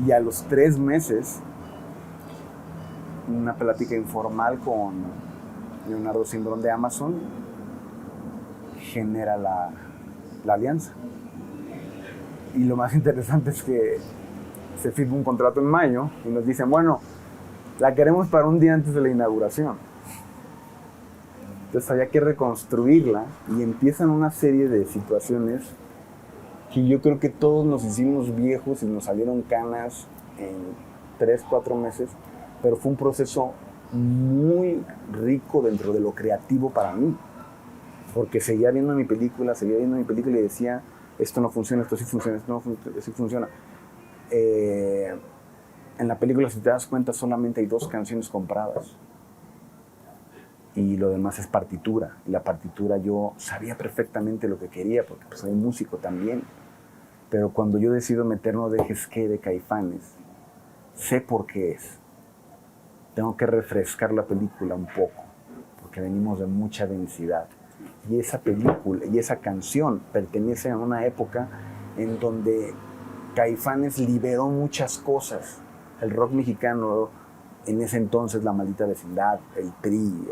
A: Y a los 3 meses, una plática informal con Leonardo Simbrón de Amazon genera la alianza. Y lo más interesante es que se firma un contrato en mayo y nos dicen: bueno, la queremos para un día antes de la inauguración. Entonces había que reconstruirla y empiezan una serie de situaciones que yo creo que todos nos hicimos viejos y nos salieron canas en 3, 4 meses, pero fue un proceso muy rico dentro de lo creativo para mí, porque seguía viendo mi película y decía: esto no funciona, esto sí funciona, esto sí funciona. En la película, si te das cuenta, solamente hay 2 canciones compradas. Y lo demás es partitura. Y la partitura yo sabía perfectamente lo que quería, porque pues, soy músico también. Pero cuando yo decido meter No Dejes Que de Caifanes, sé por qué es. Tengo que refrescar la película un poco, porque venimos de mucha densidad. Y esa película y esa canción pertenecen a una época en donde Caifanes liberó muchas cosas. El rock mexicano, en ese entonces, La Maldita Vecindad, el Tri,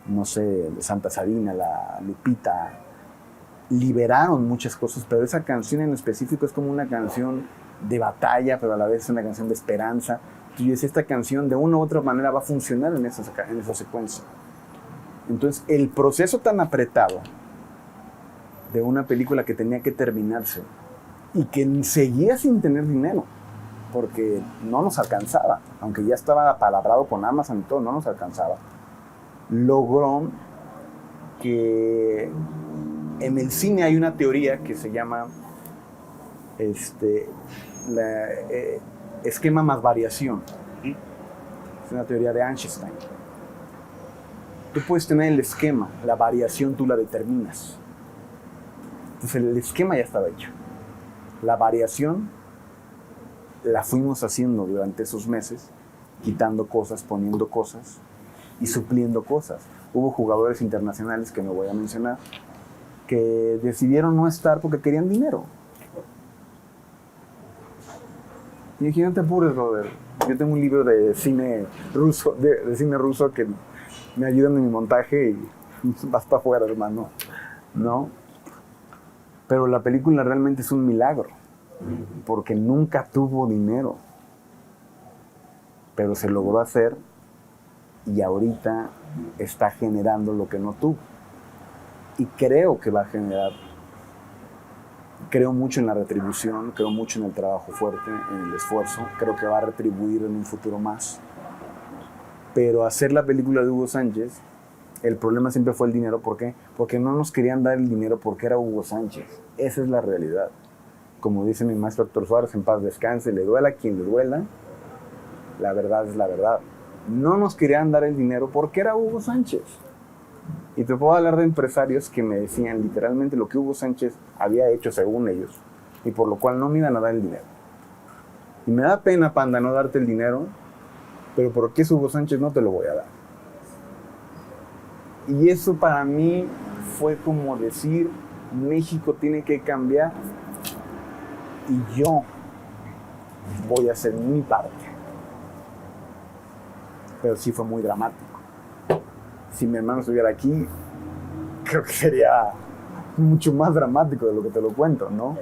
A: no sé, Santa Sabina, la Lupita, liberaron muchas cosas, pero esa canción en específico es como una canción de batalla, pero a la vez es una canción de esperanza. Entonces, esta canción de una u otra manera va a funcionar en esa secuencia. Entonces, el proceso tan apretado de una película que tenía que terminarse y que seguía sin tener dinero, porque no nos alcanzaba, aunque ya estaba apalabrado con Amazon y todo, no nos alcanzaba, logró que en el cine hay una teoría que se llama esquema más variación. Es una teoría de Einstein. Tú puedes tener el esquema, la variación tú la determinas. Entonces el esquema ya estaba hecho. La variación la fuimos haciendo durante esos meses, quitando cosas, poniendo cosas y supliendo cosas. Hubo jugadores internacionales, que no voy a mencionar, que decidieron no estar porque querían dinero. Y dije: no te apures, brother. Yo tengo un libro de cine ruso, de cine ruso, que me ayudan en mi montaje y vas para afuera, hermano. ¿No? Pero la película realmente es un milagro, porque nunca tuvo dinero. Pero se logró hacer y ahorita está generando lo que no tuvo. Y creo que va a generar. Creo mucho en la retribución, creo mucho en el trabajo fuerte, en el esfuerzo. Creo que va a retribuir en un futuro más. Pero hacer la película de Hugo Sánchez, el problema siempre fue el dinero. ¿Por qué? Porque no nos querían dar el dinero porque era Hugo Sánchez. Esa es la realidad. Como dice mi maestro Héctor Suárez, en paz descanse, le duela a quien le duela, la verdad es la verdad. No nos querían dar el dinero porque era Hugo Sánchez. Y te puedo hablar de empresarios que me decían literalmente lo que Hugo Sánchez había hecho según ellos, y por lo cual no me iban a dar el dinero. Y me da pena, Panda, no darte el dinero, pero porque es Hugo Sánchez no te lo voy a dar. Y eso para mí fue como decir, México tiene que cambiar y yo voy a hacer mi parte. Pero sí fue muy dramático. Si mi hermano estuviera aquí, creo que sería mucho más dramático de lo que te lo cuento, ¿no?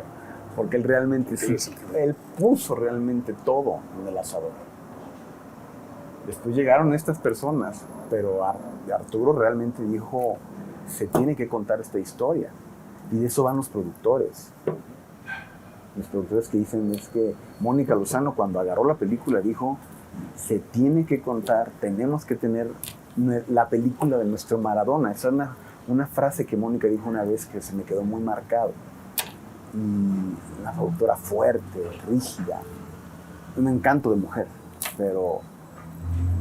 A: Porque él realmente sí, él puso realmente todo en el asador. Después llegaron estas personas, pero Arturo realmente dijo, se tiene que contar esta historia. Y de eso van los productores. Los productores que dicen es que Mónica Lozano cuando agarró la película dijo, se tiene que contar, tenemos que tener la película de nuestro Maradona. Esa es una frase que Mónica dijo una vez que se me quedó muy marcado. Y una productora fuerte, rígida, un encanto de mujer, pero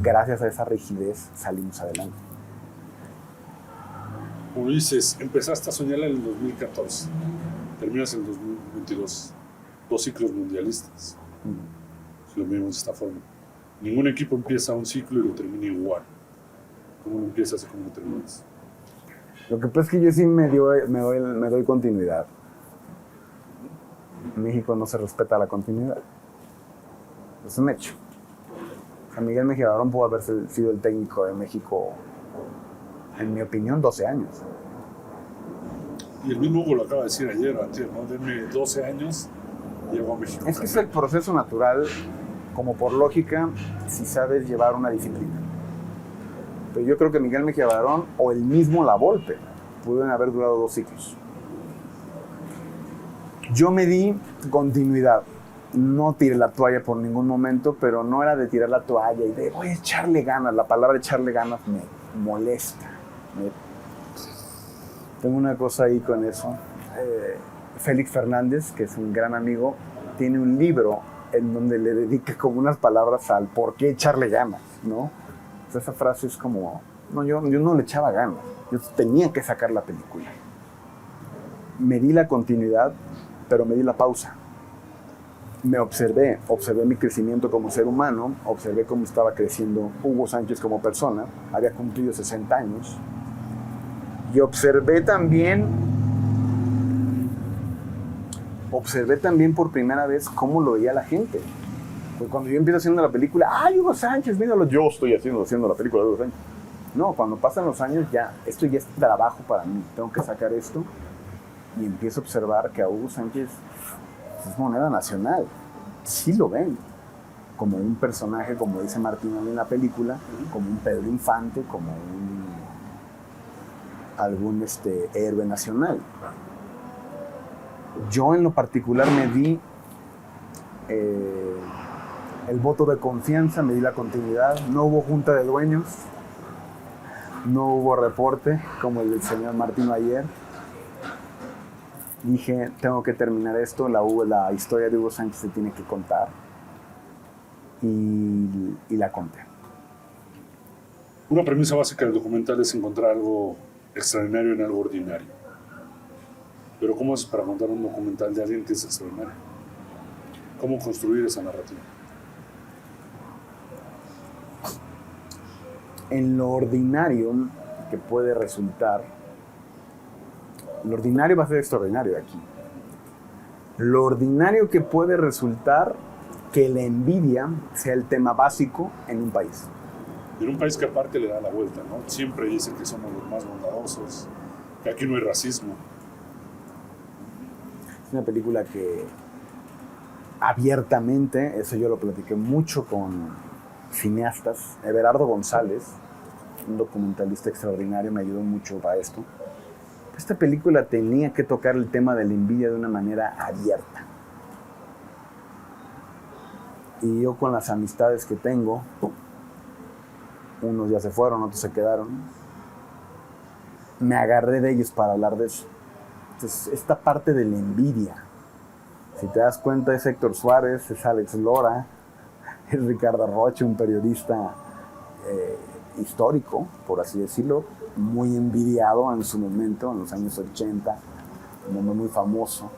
A: gracias a esa rigidez salimos adelante.
B: Como dices, empezaste a soñar en el 2014, terminas en el 2022, 2 ciclos mundialistas, si lo vemos de esta forma. Ningún equipo empieza un ciclo y lo termina igual. ¿Cómo lo empiezas y cómo lo terminas?
A: Lo que pasa es que yo sí me doy continuidad. En México no se respeta la continuidad. Es un hecho. San Miguel Mejía Barón pudo haber sido el técnico de México, en mi opinión, 12 años.
B: Y el mismo Hugo lo acaba de decir ayer, ¿no? Denme 12 años y llego a México.
A: Es que es el proceso natural, como por lógica, si sabes llevar una disciplina. Pero yo creo que Miguel Mejía Barón o el mismo La Volpe pudieron haber durado 2 ciclos. Yo me di continuidad. No tiré la toalla por ningún momento, pero no era de tirar la toalla y de voy a echarle ganas. La palabra echarle ganas me molesta. Tengo una cosa ahí con eso. Félix Fernández, que es un gran amigo, tiene un libro en donde le dedica como unas palabras al por qué echarle ganas, ¿no? Entonces esa frase es como, no, yo no le echaba ganas, yo tenía que sacar la película. Me di la continuidad, pero me di la pausa. Me observé mi crecimiento como ser humano, observé cómo estaba creciendo Hugo Sánchez como persona, había cumplido 60 años, y observé también por primera vez cómo lo veía la gente. Pues cuando yo empiezo haciendo la película, ¡ay, Hugo Sánchez, míralo! Yo estoy haciendo la película de Hugo Sánchez. No, cuando pasan los años esto ya es trabajo para mí, tengo que sacar esto, y empiezo a observar que a Hugo Sánchez es moneda nacional. Sí lo ven como un personaje, como dice Martín en la película, como un Pedro Infante, como algún héroe nacional. Yo en lo particular me di el voto de confianza, me di la continuidad. No hubo junta de dueños, no hubo reporte como el del señor Martín ayer. Dije, tengo que terminar esto, la historia de Hugo Sánchez se tiene que contar. Y la conté.
B: Una premisa básica del documental es encontrar algo extraordinario en algo ordinario. Pero ¿cómo haces para contar un documental de alguien que es extraordinario? ¿Cómo construir esa narrativa?
A: En lo ordinario que puede resultar, lo ordinario va a ser extraordinario aquí. Lo ordinario que puede resultar que la envidia sea el tema básico en un país.
B: En un país que aparte le da la vuelta, ¿no? Siempre dicen que somos los más bondadosos, que aquí no hay racismo.
A: Es una película que abiertamente, eso yo lo platiqué mucho con cineastas, Everardo González, un documentalista extraordinario, me ayudó mucho para esto. Esta película tenía que tocar el tema de la envidia de una manera abierta. Y yo, con las amistades que tengo, unos ya se fueron, otros se quedaron, me agarré de ellos para hablar de eso. Entonces, esta parte de la envidia, si te das cuenta, es Héctor Suárez, es Alex Lora, es Ricardo Rocha, un periodista histórico, por así decirlo, muy envidiado en su momento, en los años 80, un hombre muy famoso.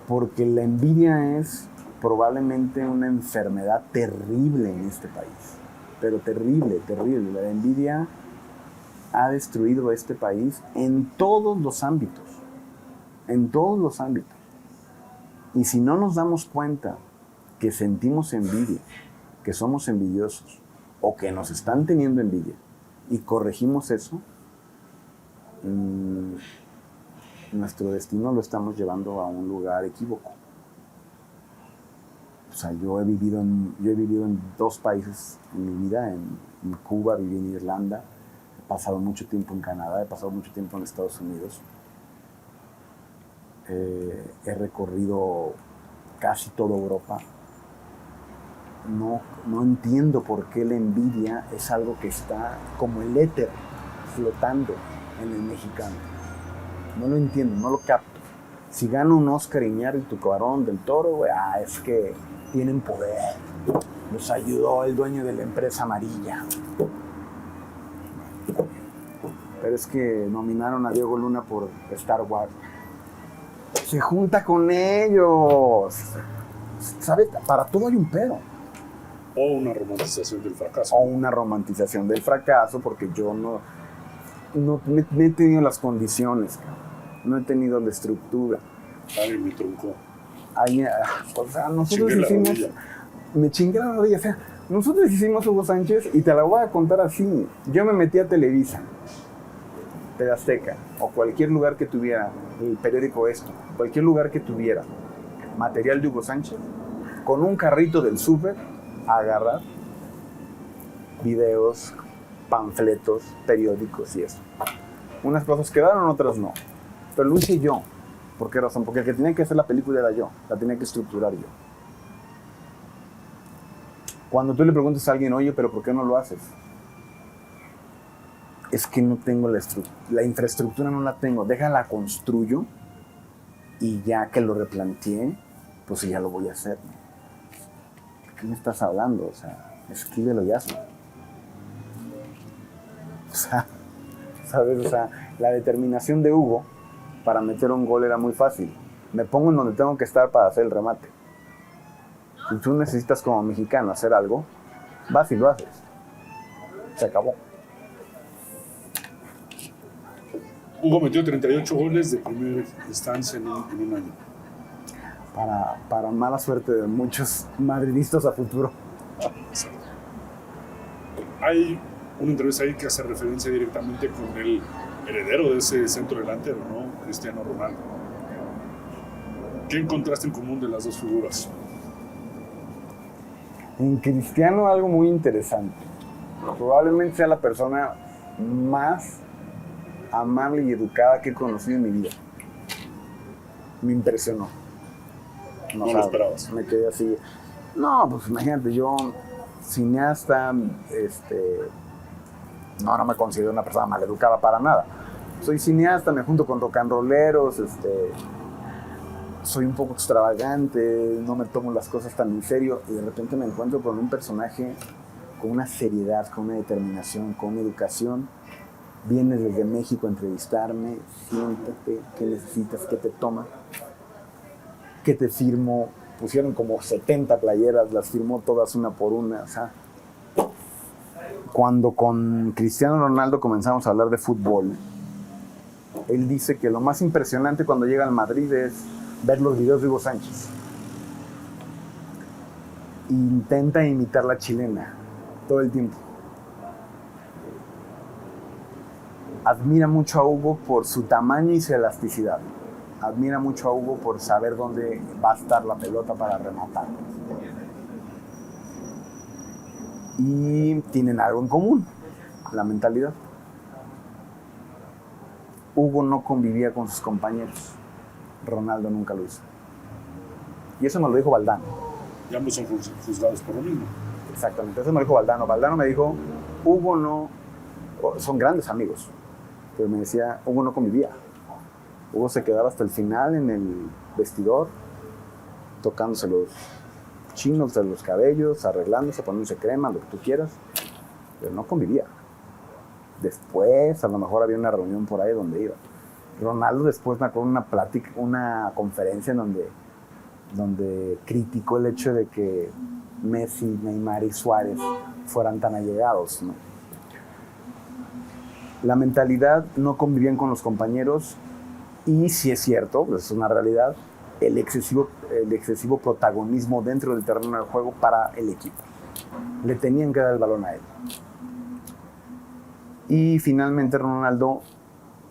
A: Porque la envidia es probablemente una enfermedad terrible en este país. Pero terrible, terrible. La envidia ha destruido a este país en todos los ámbitos. En todos los ámbitos. Y si no nos damos cuenta que sentimos envidia, que somos envidiosos, o que nos están teniendo envidia, y corregimos eso, nuestro destino lo estamos llevando a un lugar equívoco. O sea, yo he vivido en 2 países en mi vida, en Cuba, viví en Irlanda, he pasado mucho tiempo en Canadá, he pasado mucho tiempo en Estados Unidos. He recorrido casi toda Europa. No entiendo por qué la envidia es algo que está como el éter flotando en el mexicano. No lo entiendo, no lo capto. Si gana un Oscar Iñárritu Cuarón del Toro, güey, es que tienen poder. Los ayudó el dueño de la empresa amarilla. Pero es que nominaron a Diego Luna por Star Wars. Se junta con ellos. ¿Sabes? Para todo hay un pero.
B: O una romantización del fracaso.
A: O una romantización del fracaso, porque yo no he tenido las condiciones, no he tenido la estructura.
B: Ay, me truncó.
A: O sea, nosotros hicimos... Me chingué la rodilla. O sea, nosotros hicimos Hugo Sánchez, y te la voy a contar así. Yo me metí a Televisa, TV Azteca, o cualquier lugar que tuviera, el periódico Esto, cualquier lugar que tuviera material de Hugo Sánchez, con un carrito del súper, a agarrar videos, panfletos, periódicos y eso. Unas cosas quedaron, otras no. Pero lo hice yo. ¿Por qué razón? Porque el que tenía que hacer la película era yo. La tenía que estructurar yo. Cuando tú le preguntas a alguien, oye, ¿pero por qué no lo haces? Es que no tengo la infraestructura, no la tengo. Déjala, construyo, y ya que lo replanteé, pues ya lo voy a hacer. ¿Qué me estás hablando? O sea, escríbelo y hazlo. O sea, ¿sabes? O sea, la determinación de Hugo para meter un gol era muy fácil. Me pongo en donde tengo que estar para hacer el remate. Si tú necesitas, como mexicano, hacer algo, vas y lo haces. Se acabó.
B: Hugo metió 38 goles de primera instancia en un año.
A: Para mala suerte de muchos madridistas a futuro.
B: Hay una entrevista ahí que hace referencia directamente con el heredero de ese centro delantero, ¿no? Cristiano Ronaldo. ¿Qué encontraste en común de las dos figuras?
A: En Cristiano, algo muy interesante. Probablemente sea la persona más amable y educada que he conocido en mi vida. Me impresionó.
B: No lo esperabas.
A: Me quedé así. No, pues imagínate, yo, cineasta, no me considero una persona maleducada para nada. Soy cineasta, me junto con rock and rolleros, soy un poco extravagante, no me tomo las cosas tan en serio, y de repente me encuentro con un personaje con una seriedad, con una determinación, con una educación. Vienes desde México a entrevistarme, siéntate, ¿qué necesitas? ¿Qué te toma? ¿Qué te firmo? Pusieron como 70 playeras, las firmó todas una por una. O sea, cuando con Cristiano Ronaldo comenzamos a hablar de fútbol, él dice que lo más impresionante cuando llega al Madrid es ver los videos de Hugo Sánchez. Intenta imitar la chilena todo el tiempo. Admira mucho a Hugo por su tamaño y su elasticidad. Admira mucho a Hugo por saber dónde va a estar la pelota para rematar. y tienen algo en común, la mentalidad. Hugo no convivía con sus compañeros, Ronaldo nunca lo hizo. Y eso me lo dijo Valdano.
B: Y ambos son juzgados por lo mismo.
A: Exactamente, eso me lo dijo Valdano. Valdano me dijo, Hugo no, son grandes amigos, pero me decía, Hugo no convivía. Hugo se quedaba hasta el final en el vestidor, tocándose los chinos de los cabellos, arreglándose, poniéndose crema, lo que tú quieras, pero no convivía. Después, a lo mejor había una reunión por ahí donde iba. Ronaldo después me acuerdo una plática, una conferencia en donde criticó el hecho de que Messi, Neymar y Suárez fueran tan allegados, ¿no? La mentalidad, no convivían con los compañeros y si es cierto, pues es una realidad, el excesivo protagonismo dentro del terreno del juego para el equipo. Le tenían que dar el balón a él. Y finalmente Ronaldo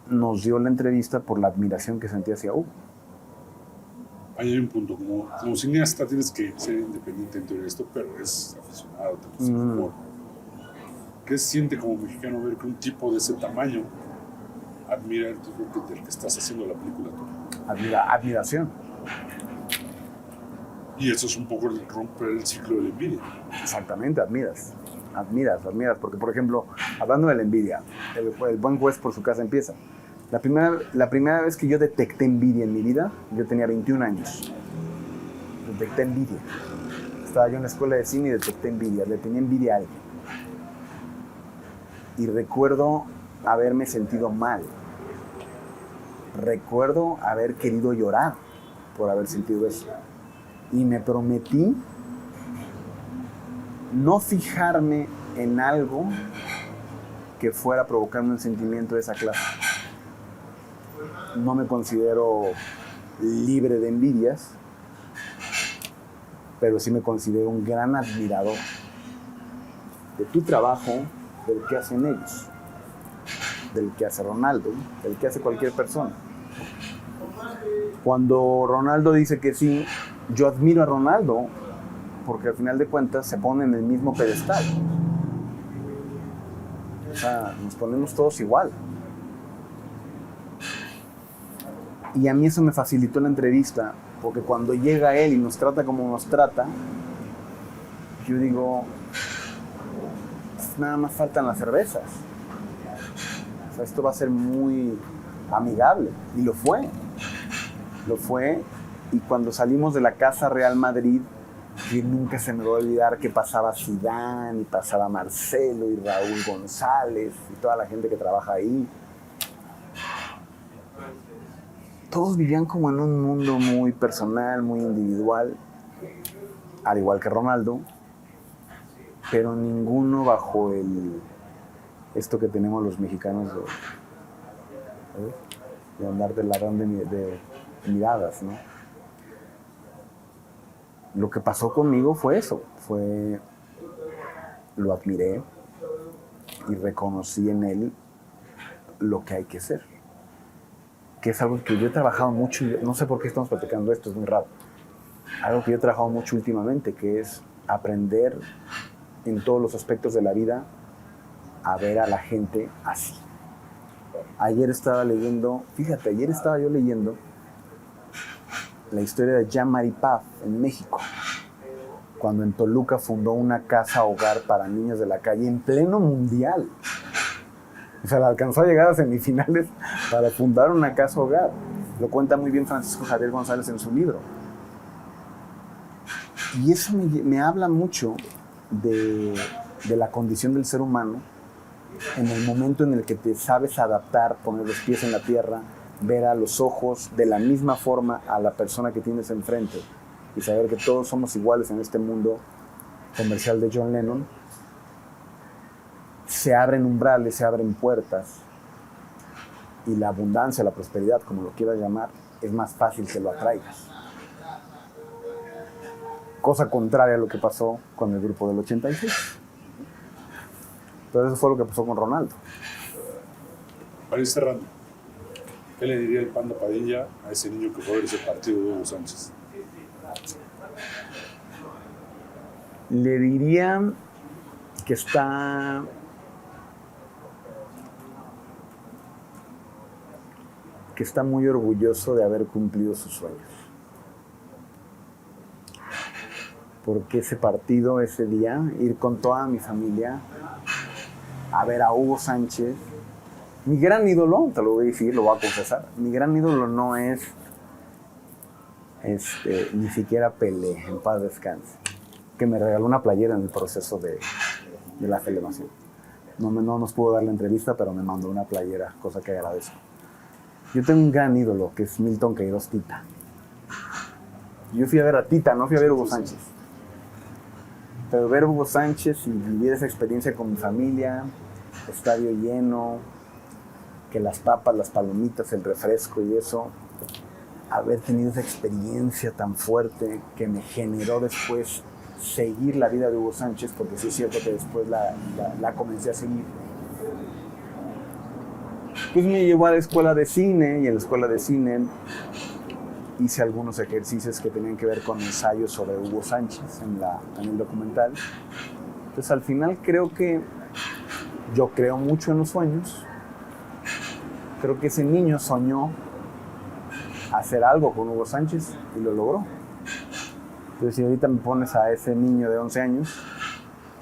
A: nos dio la entrevista por la admiración que sentía hacia Hugo.
B: Ahí hay un punto, como cineasta tienes que ser independiente en todo esto, pero es aficionado, te gusta el fútbol. ¿Qué se siente como mexicano ver que un tipo de ese tamaño admira el tipo del que estás haciendo la película tú?
A: Admiración.
B: Y eso es un poco romper el ciclo de la envidia.
A: Exactamente, admiras, porque por ejemplo, hablando de la envidia, el buen juez por su casa empieza. La primera vez que yo detecté envidia en mi vida, yo tenía 21 años. Detecté envidia. Estaba yo en la escuela de cine y detecté envidia, le tenía envidia a alguien. Y recuerdo haberme sentido mal. Recuerdo haber querido llorar por haber sentido eso. Y me prometí no fijarme en algo que fuera a provocarme un sentimiento de esa clase. No me considero libre de envidias, pero sí me considero un gran admirador de tu trabajo, del que hacen ellos, del que hace Ronaldo, del que hace cualquier persona. Cuando Ronaldo dice que sí, yo admiro a Ronaldo porque al final de cuentas se pone en el mismo pedestal. O sea, nos ponemos todos igual. Y a mí eso me facilitó la entrevista, porque cuando llega él y nos trata como nos trata, yo digo, nada más faltan las cervezas. O sea, esto va a ser muy amigable. Y lo fue. Lo fue. Y cuando salimos de la Casa Real Madrid, que nunca se me va a olvidar que pasaba Zidane, y pasaba Marcelo, y Raúl González, y toda la gente que trabaja ahí. Todos vivían como en un mundo muy personal, muy individual, al igual que Ronaldo, pero ninguno bajo esto que tenemos los mexicanos de andar del ladrón de miradas, ¿no? Lo que pasó conmigo fue eso, lo admiré y reconocí en él lo que hay que ser, que es algo que yo he trabajado mucho, no sé por qué estamos platicando esto, es muy raro, algo que yo he trabajado mucho últimamente, que es aprender en todos los aspectos de la vida a ver a la gente así. Ayer estaba yo leyendo la historia de Jean-Marie Paf en México, cuando en Toluca fundó una casa hogar para niños de la calle en pleno mundial. O sea, alcanzó a llegar a semifinales para fundar una casa hogar. Lo cuenta muy bien Francisco Javier González en su libro. Y eso me habla mucho de la condición del ser humano en el momento en el que te sabes adaptar, poner los pies en la tierra, ver a los ojos de la misma forma a la persona que tienes enfrente y saber que todos somos iguales en este mundo comercial de John Lennon. Se abren umbrales, se abren puertas y la abundancia, la prosperidad, como lo quieras llamar, es más fácil que lo atraigas. Cosa contraria a lo que pasó con el grupo del 86. Pero eso fue lo que pasó con Ronaldo.
B: Para ir cerrando, ¿qué le diría el Panda Padilla a ese niño que fue a ver ese partido de Hugo Sánchez?
A: Le diría que está muy orgulloso de haber cumplido sus sueños. Porque ese partido, ese día, ir con toda mi familia a ver a Hugo Sánchez, mi gran ídolo, te lo voy a decir, lo voy a confesar, mi gran ídolo no es ni siquiera Pelé, en paz descanse, que me regaló una playera en el proceso de la celebración. No nos pudo dar la entrevista, pero me mandó una playera, cosa que agradezco. Yo tengo un gran ídolo, que es Milton Queiroz Tita. Yo fui a ver a Tita, no fui a ver a Hugo Sánchez. Pero ver a Hugo Sánchez y vivir esa experiencia con mi familia, estadio lleno, que las papas, las palomitas, el refresco y eso, haber tenido esa experiencia tan fuerte que me generó después seguir la vida de Hugo Sánchez, porque sí es cierto que después la comencé a seguir. Pues me llevó a la escuela de cine, y en la escuela de cine hice algunos ejercicios que tenían que ver con ensayos sobre Hugo Sánchez en el documental. Entonces al final creo que yo creo mucho en los sueños. Creo que ese niño soñó hacer algo con Hugo Sánchez y lo logró. Entonces si ahorita me pones a ese niño de 11 años,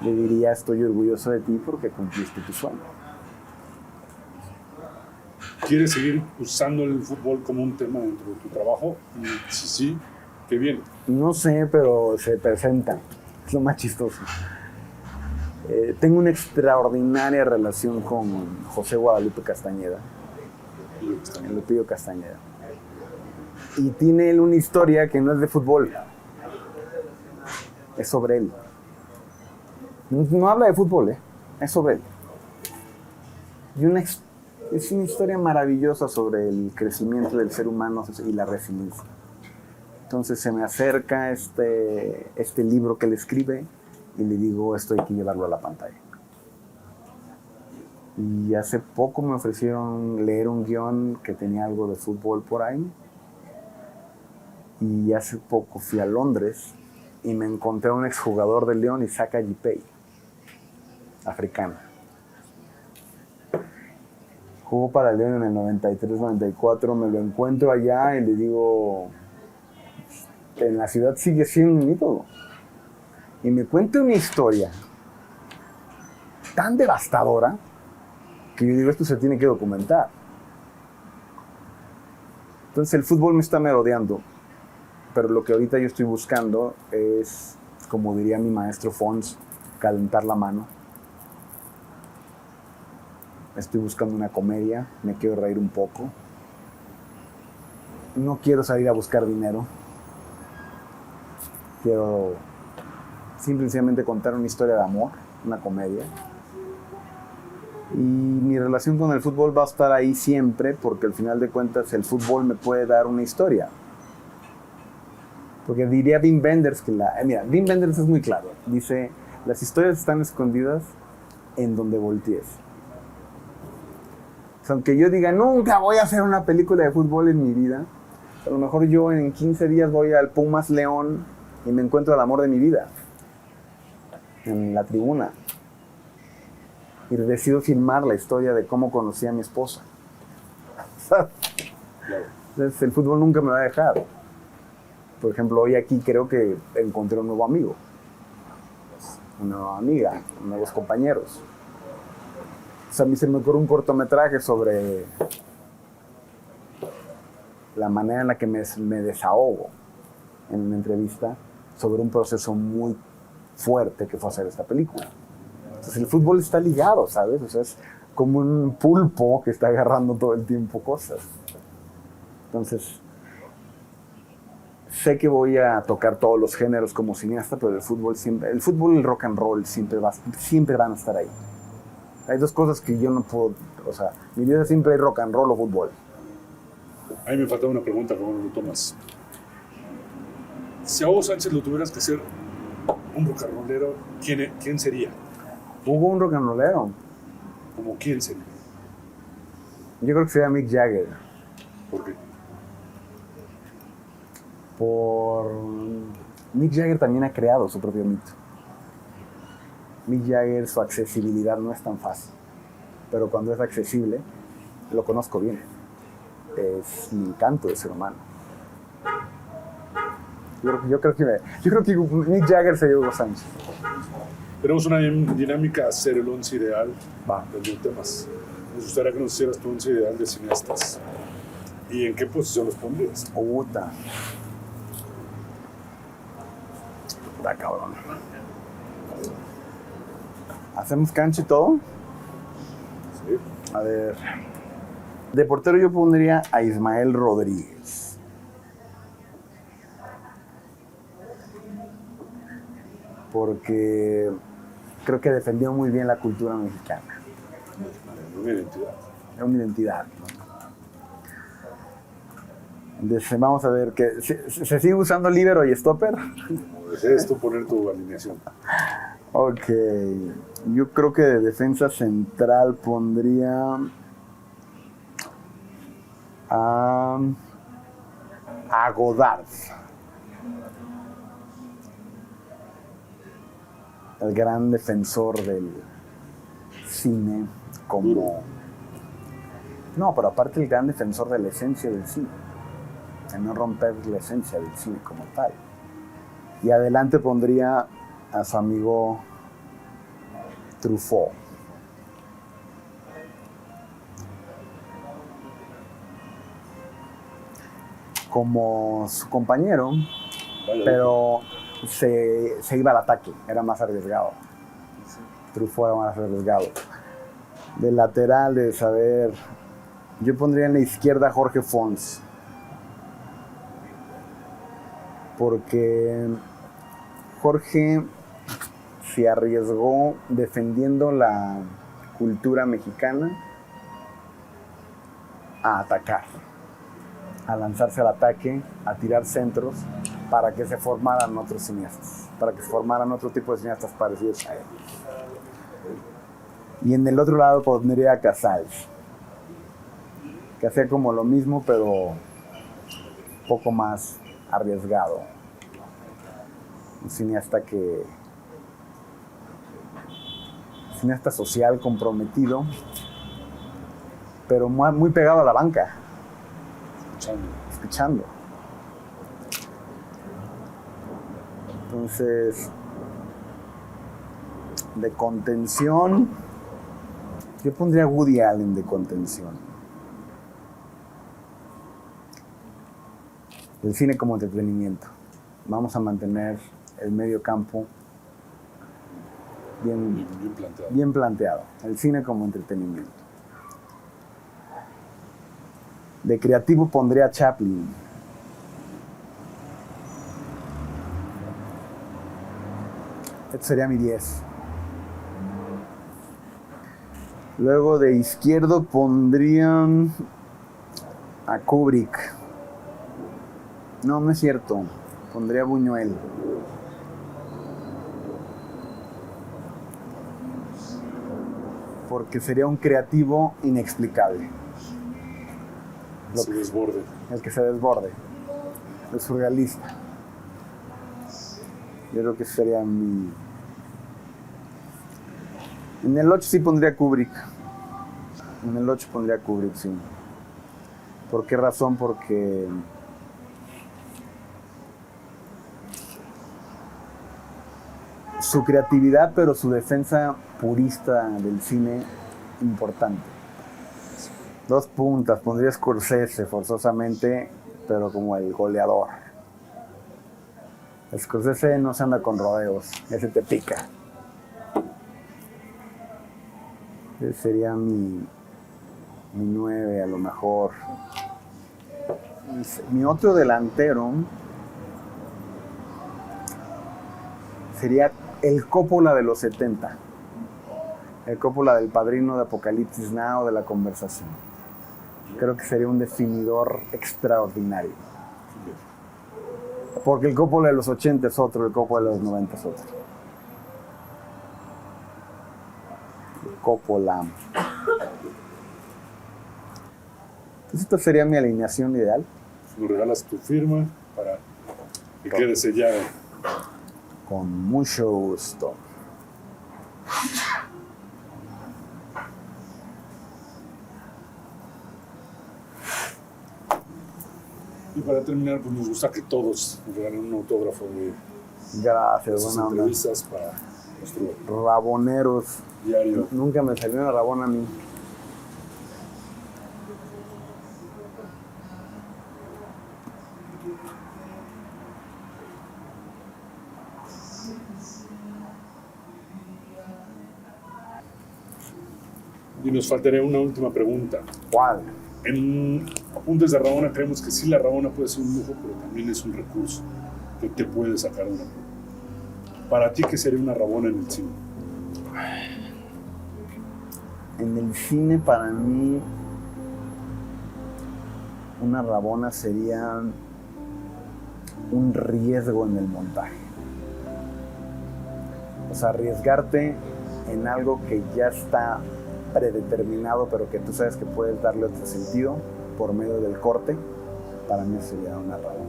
A: le diría: estoy orgulloso de ti porque cumpliste tu sueño.
B: ¿Quieres seguir usando el fútbol como un tema dentro de tu trabajo? Si sí, qué bien.
A: No sé, pero se presenta. Es lo más chistoso. Tengo una extraordinaria relación con José Guadalupe Castañeda. El Lupillo Castañeda. Y tiene él una historia que no es de fútbol. Es sobre él. No habla de fútbol, es sobre él. Y es una historia maravillosa sobre el crecimiento del ser humano y la resiliencia. Entonces se me acerca este libro que él escribe y le digo: esto hay que llevarlo a la pantalla. Y hace poco me ofrecieron leer un guión que tenía algo de fútbol por ahí. Y hace poco fui a Londres y me encontré a un exjugador de León, Isaac Ajipei, africano. Jugó para León en el 93-94, me lo encuentro allá y le digo: en la ciudad sigue siendo un ídolo. Y me cuenta una historia tan devastadora que yo digo: esto se tiene que documentar. Entonces el fútbol me está merodeando, pero lo que ahorita yo estoy buscando es, como diría mi maestro Fons, calentar la mano. Estoy buscando una comedia, me quiero reír un poco. No quiero salir a buscar dinero. Quiero simplemente contar una historia de amor, una comedia. Y mi relación con el fútbol va a estar ahí siempre, porque al final de cuentas el fútbol me puede dar una historia. Porque diría Wim Wenders que mira, Wim Wenders es muy claro. Dice: las historias están escondidas en donde voltees. Aunque yo diga: nunca voy a hacer una película de fútbol en mi vida, a lo mejor yo en 15 días voy al Pumas León y me encuentro el amor de mi vida en la tribuna. Y decido filmar la historia de cómo conocí a mi esposa. Entonces el fútbol nunca me va a dejar. Por ejemplo, hoy aquí creo que encontré un nuevo amigo, una nueva amiga, nuevos compañeros. O sea, a mí se me ocurrió un cortometraje sobre la manera en la que me desahogo en una entrevista sobre un proceso muy fuerte que fue hacer esta película. Entonces el fútbol está ligado, ¿sabes? O sea, es como un pulpo que está agarrando todo el tiempo cosas. Entonces, sé que voy a tocar todos los géneros como cineasta, pero el fútbol y el rock and roll siempre van a estar ahí. Hay dos cosas que yo no puedo, o sea, mi vida siempre hay rock and roll o fútbol.
B: A mí me faltaba una pregunta, Romano Tomás. Si a Hugo Sánchez lo tuvieras que hacer un rock and rollero, ¿quién sería?
A: ¿Hugo un rock and rollero?
B: ¿Cómo quién sería?
A: Yo creo que sería Mick Jagger.
B: ¿Por qué?
A: Mick Jagger también ha creado su propio mito. Mick Jagger, su accesibilidad no es tan fácil, pero cuando es accesible, lo conozco bien. Es mi encanto de ser humano. Yo creo que Mick Jagger sería Hugo Sánchez.
B: Tenemos una dinámica a hacer el once ideal
A: Va.
B: de temas. Nos gustaría que nos hicieras tu once ideal de cineastas. ¿Y en qué posición los pondrías?
A: Puta. Está cabrón. ¿Hacemos cancha y todo?
B: ¿Sí?
A: A ver. De portero yo pondría a Ismael Rodríguez. Porque creo que defendió muy bien la cultura mexicana.
B: Una identidad.
A: Es una identidad, ¿no? Entonces, vamos a ver que se sigue usando líbero y stopper.
B: Desees tú poner tu alineación.
A: Ok, yo creo que de defensa central pondría a Godard, el gran defensor del cine como... No, pero aparte el gran defensor de la esencia del cine, de no romper la esencia del cine como tal. Y adelante pondría a su amigo Truffaut. Como su compañero,
B: Vaya,
A: pero se iba al ataque, era más arriesgado. Truffaut era más arriesgado. De lateral, de saber, yo pondría en la izquierda a Jorge Fons. Porque Jorge se arriesgó defendiendo la cultura mexicana a atacar, a lanzarse al ataque, a tirar centros para que se formaran otros cineastas, para que se formaran otro tipo de cineastas parecidos a él. Y en el otro lado pondría a Casals, que hacía como lo mismo, pero un poco más arriesgado. Un cineasta cineasta social comprometido, pero muy pegado a la banca, escuchando. Entonces, de contención, yo pondría a Woody Allen de contención. El cine como entretenimiento. Vamos a mantener el medio campo bien planteado. El cine como entretenimiento. De creativo pondría a Chaplin. Este sería mi 10. Luego de izquierdo pondrían a Kubrick. No, no es cierto. Pondría a Buñuel. Porque sería un creativo inexplicable.
B: Se desborde.
A: El que se desborde. El surrealista. Yo creo que sería mi... En el 8 sí pondría Kubrick. En el 8 pondría Kubrick, sí. ¿Por qué razón? Porque... su creatividad, pero su defensa purista del cine, importante. 2 puntas, pondría Scorsese forzosamente, pero como el goleador. Scorsese no se anda con rodeos, ese te pica. Ese sería mi 9 a lo mejor. Mi otro delantero sería el Coppola de los 70. El Coppola del Padrino, de Apocalipsis Now, de La Conversación. Creo que sería un definidor extraordinario. Porque el Coppola de los 80 es otro, el Coppola de los 90 es otro. El Coppola. Entonces, esta sería mi alineación ideal.
B: Nos regalas tu firma para que quede sellada.
A: Con mucho gusto.
B: Y para terminar, pues nos gusta que todos nos regalen un autógrafo de
A: Gracias,
B: sus
A: buena onda.
B: entrevistas para nuestro
A: Raboneros.
B: diario.
A: Nunca me salió una rabona a mí.
B: Y nos faltaría una última pregunta.
A: ¿Cuál?
B: En Apuntes de Rabona creemos que sí, la Rabona puede ser un lujo, pero también es un recurso que te puede sacar de una apuro. Para ti, ¿qué sería una Rabona en el cine?
A: En el cine, para mí, una rabona sería un riesgo en el montaje. O sea, arriesgarte en algo que ya está predeterminado, pero que tú sabes que puedes darle otro sentido por medio del corte, para mí sería una rabona.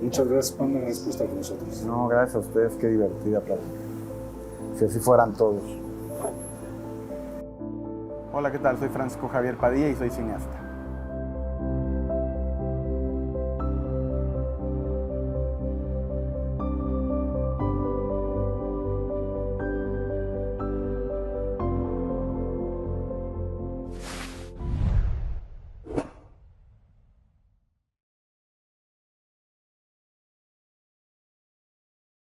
B: Muchas gracias, Panda, gracias por estar con nosotros.
A: No, gracias a ustedes, qué divertida plática. Si así fueran todos. Hola, ¿qué tal? Soy Francisco Javier Padilla y soy cineasta.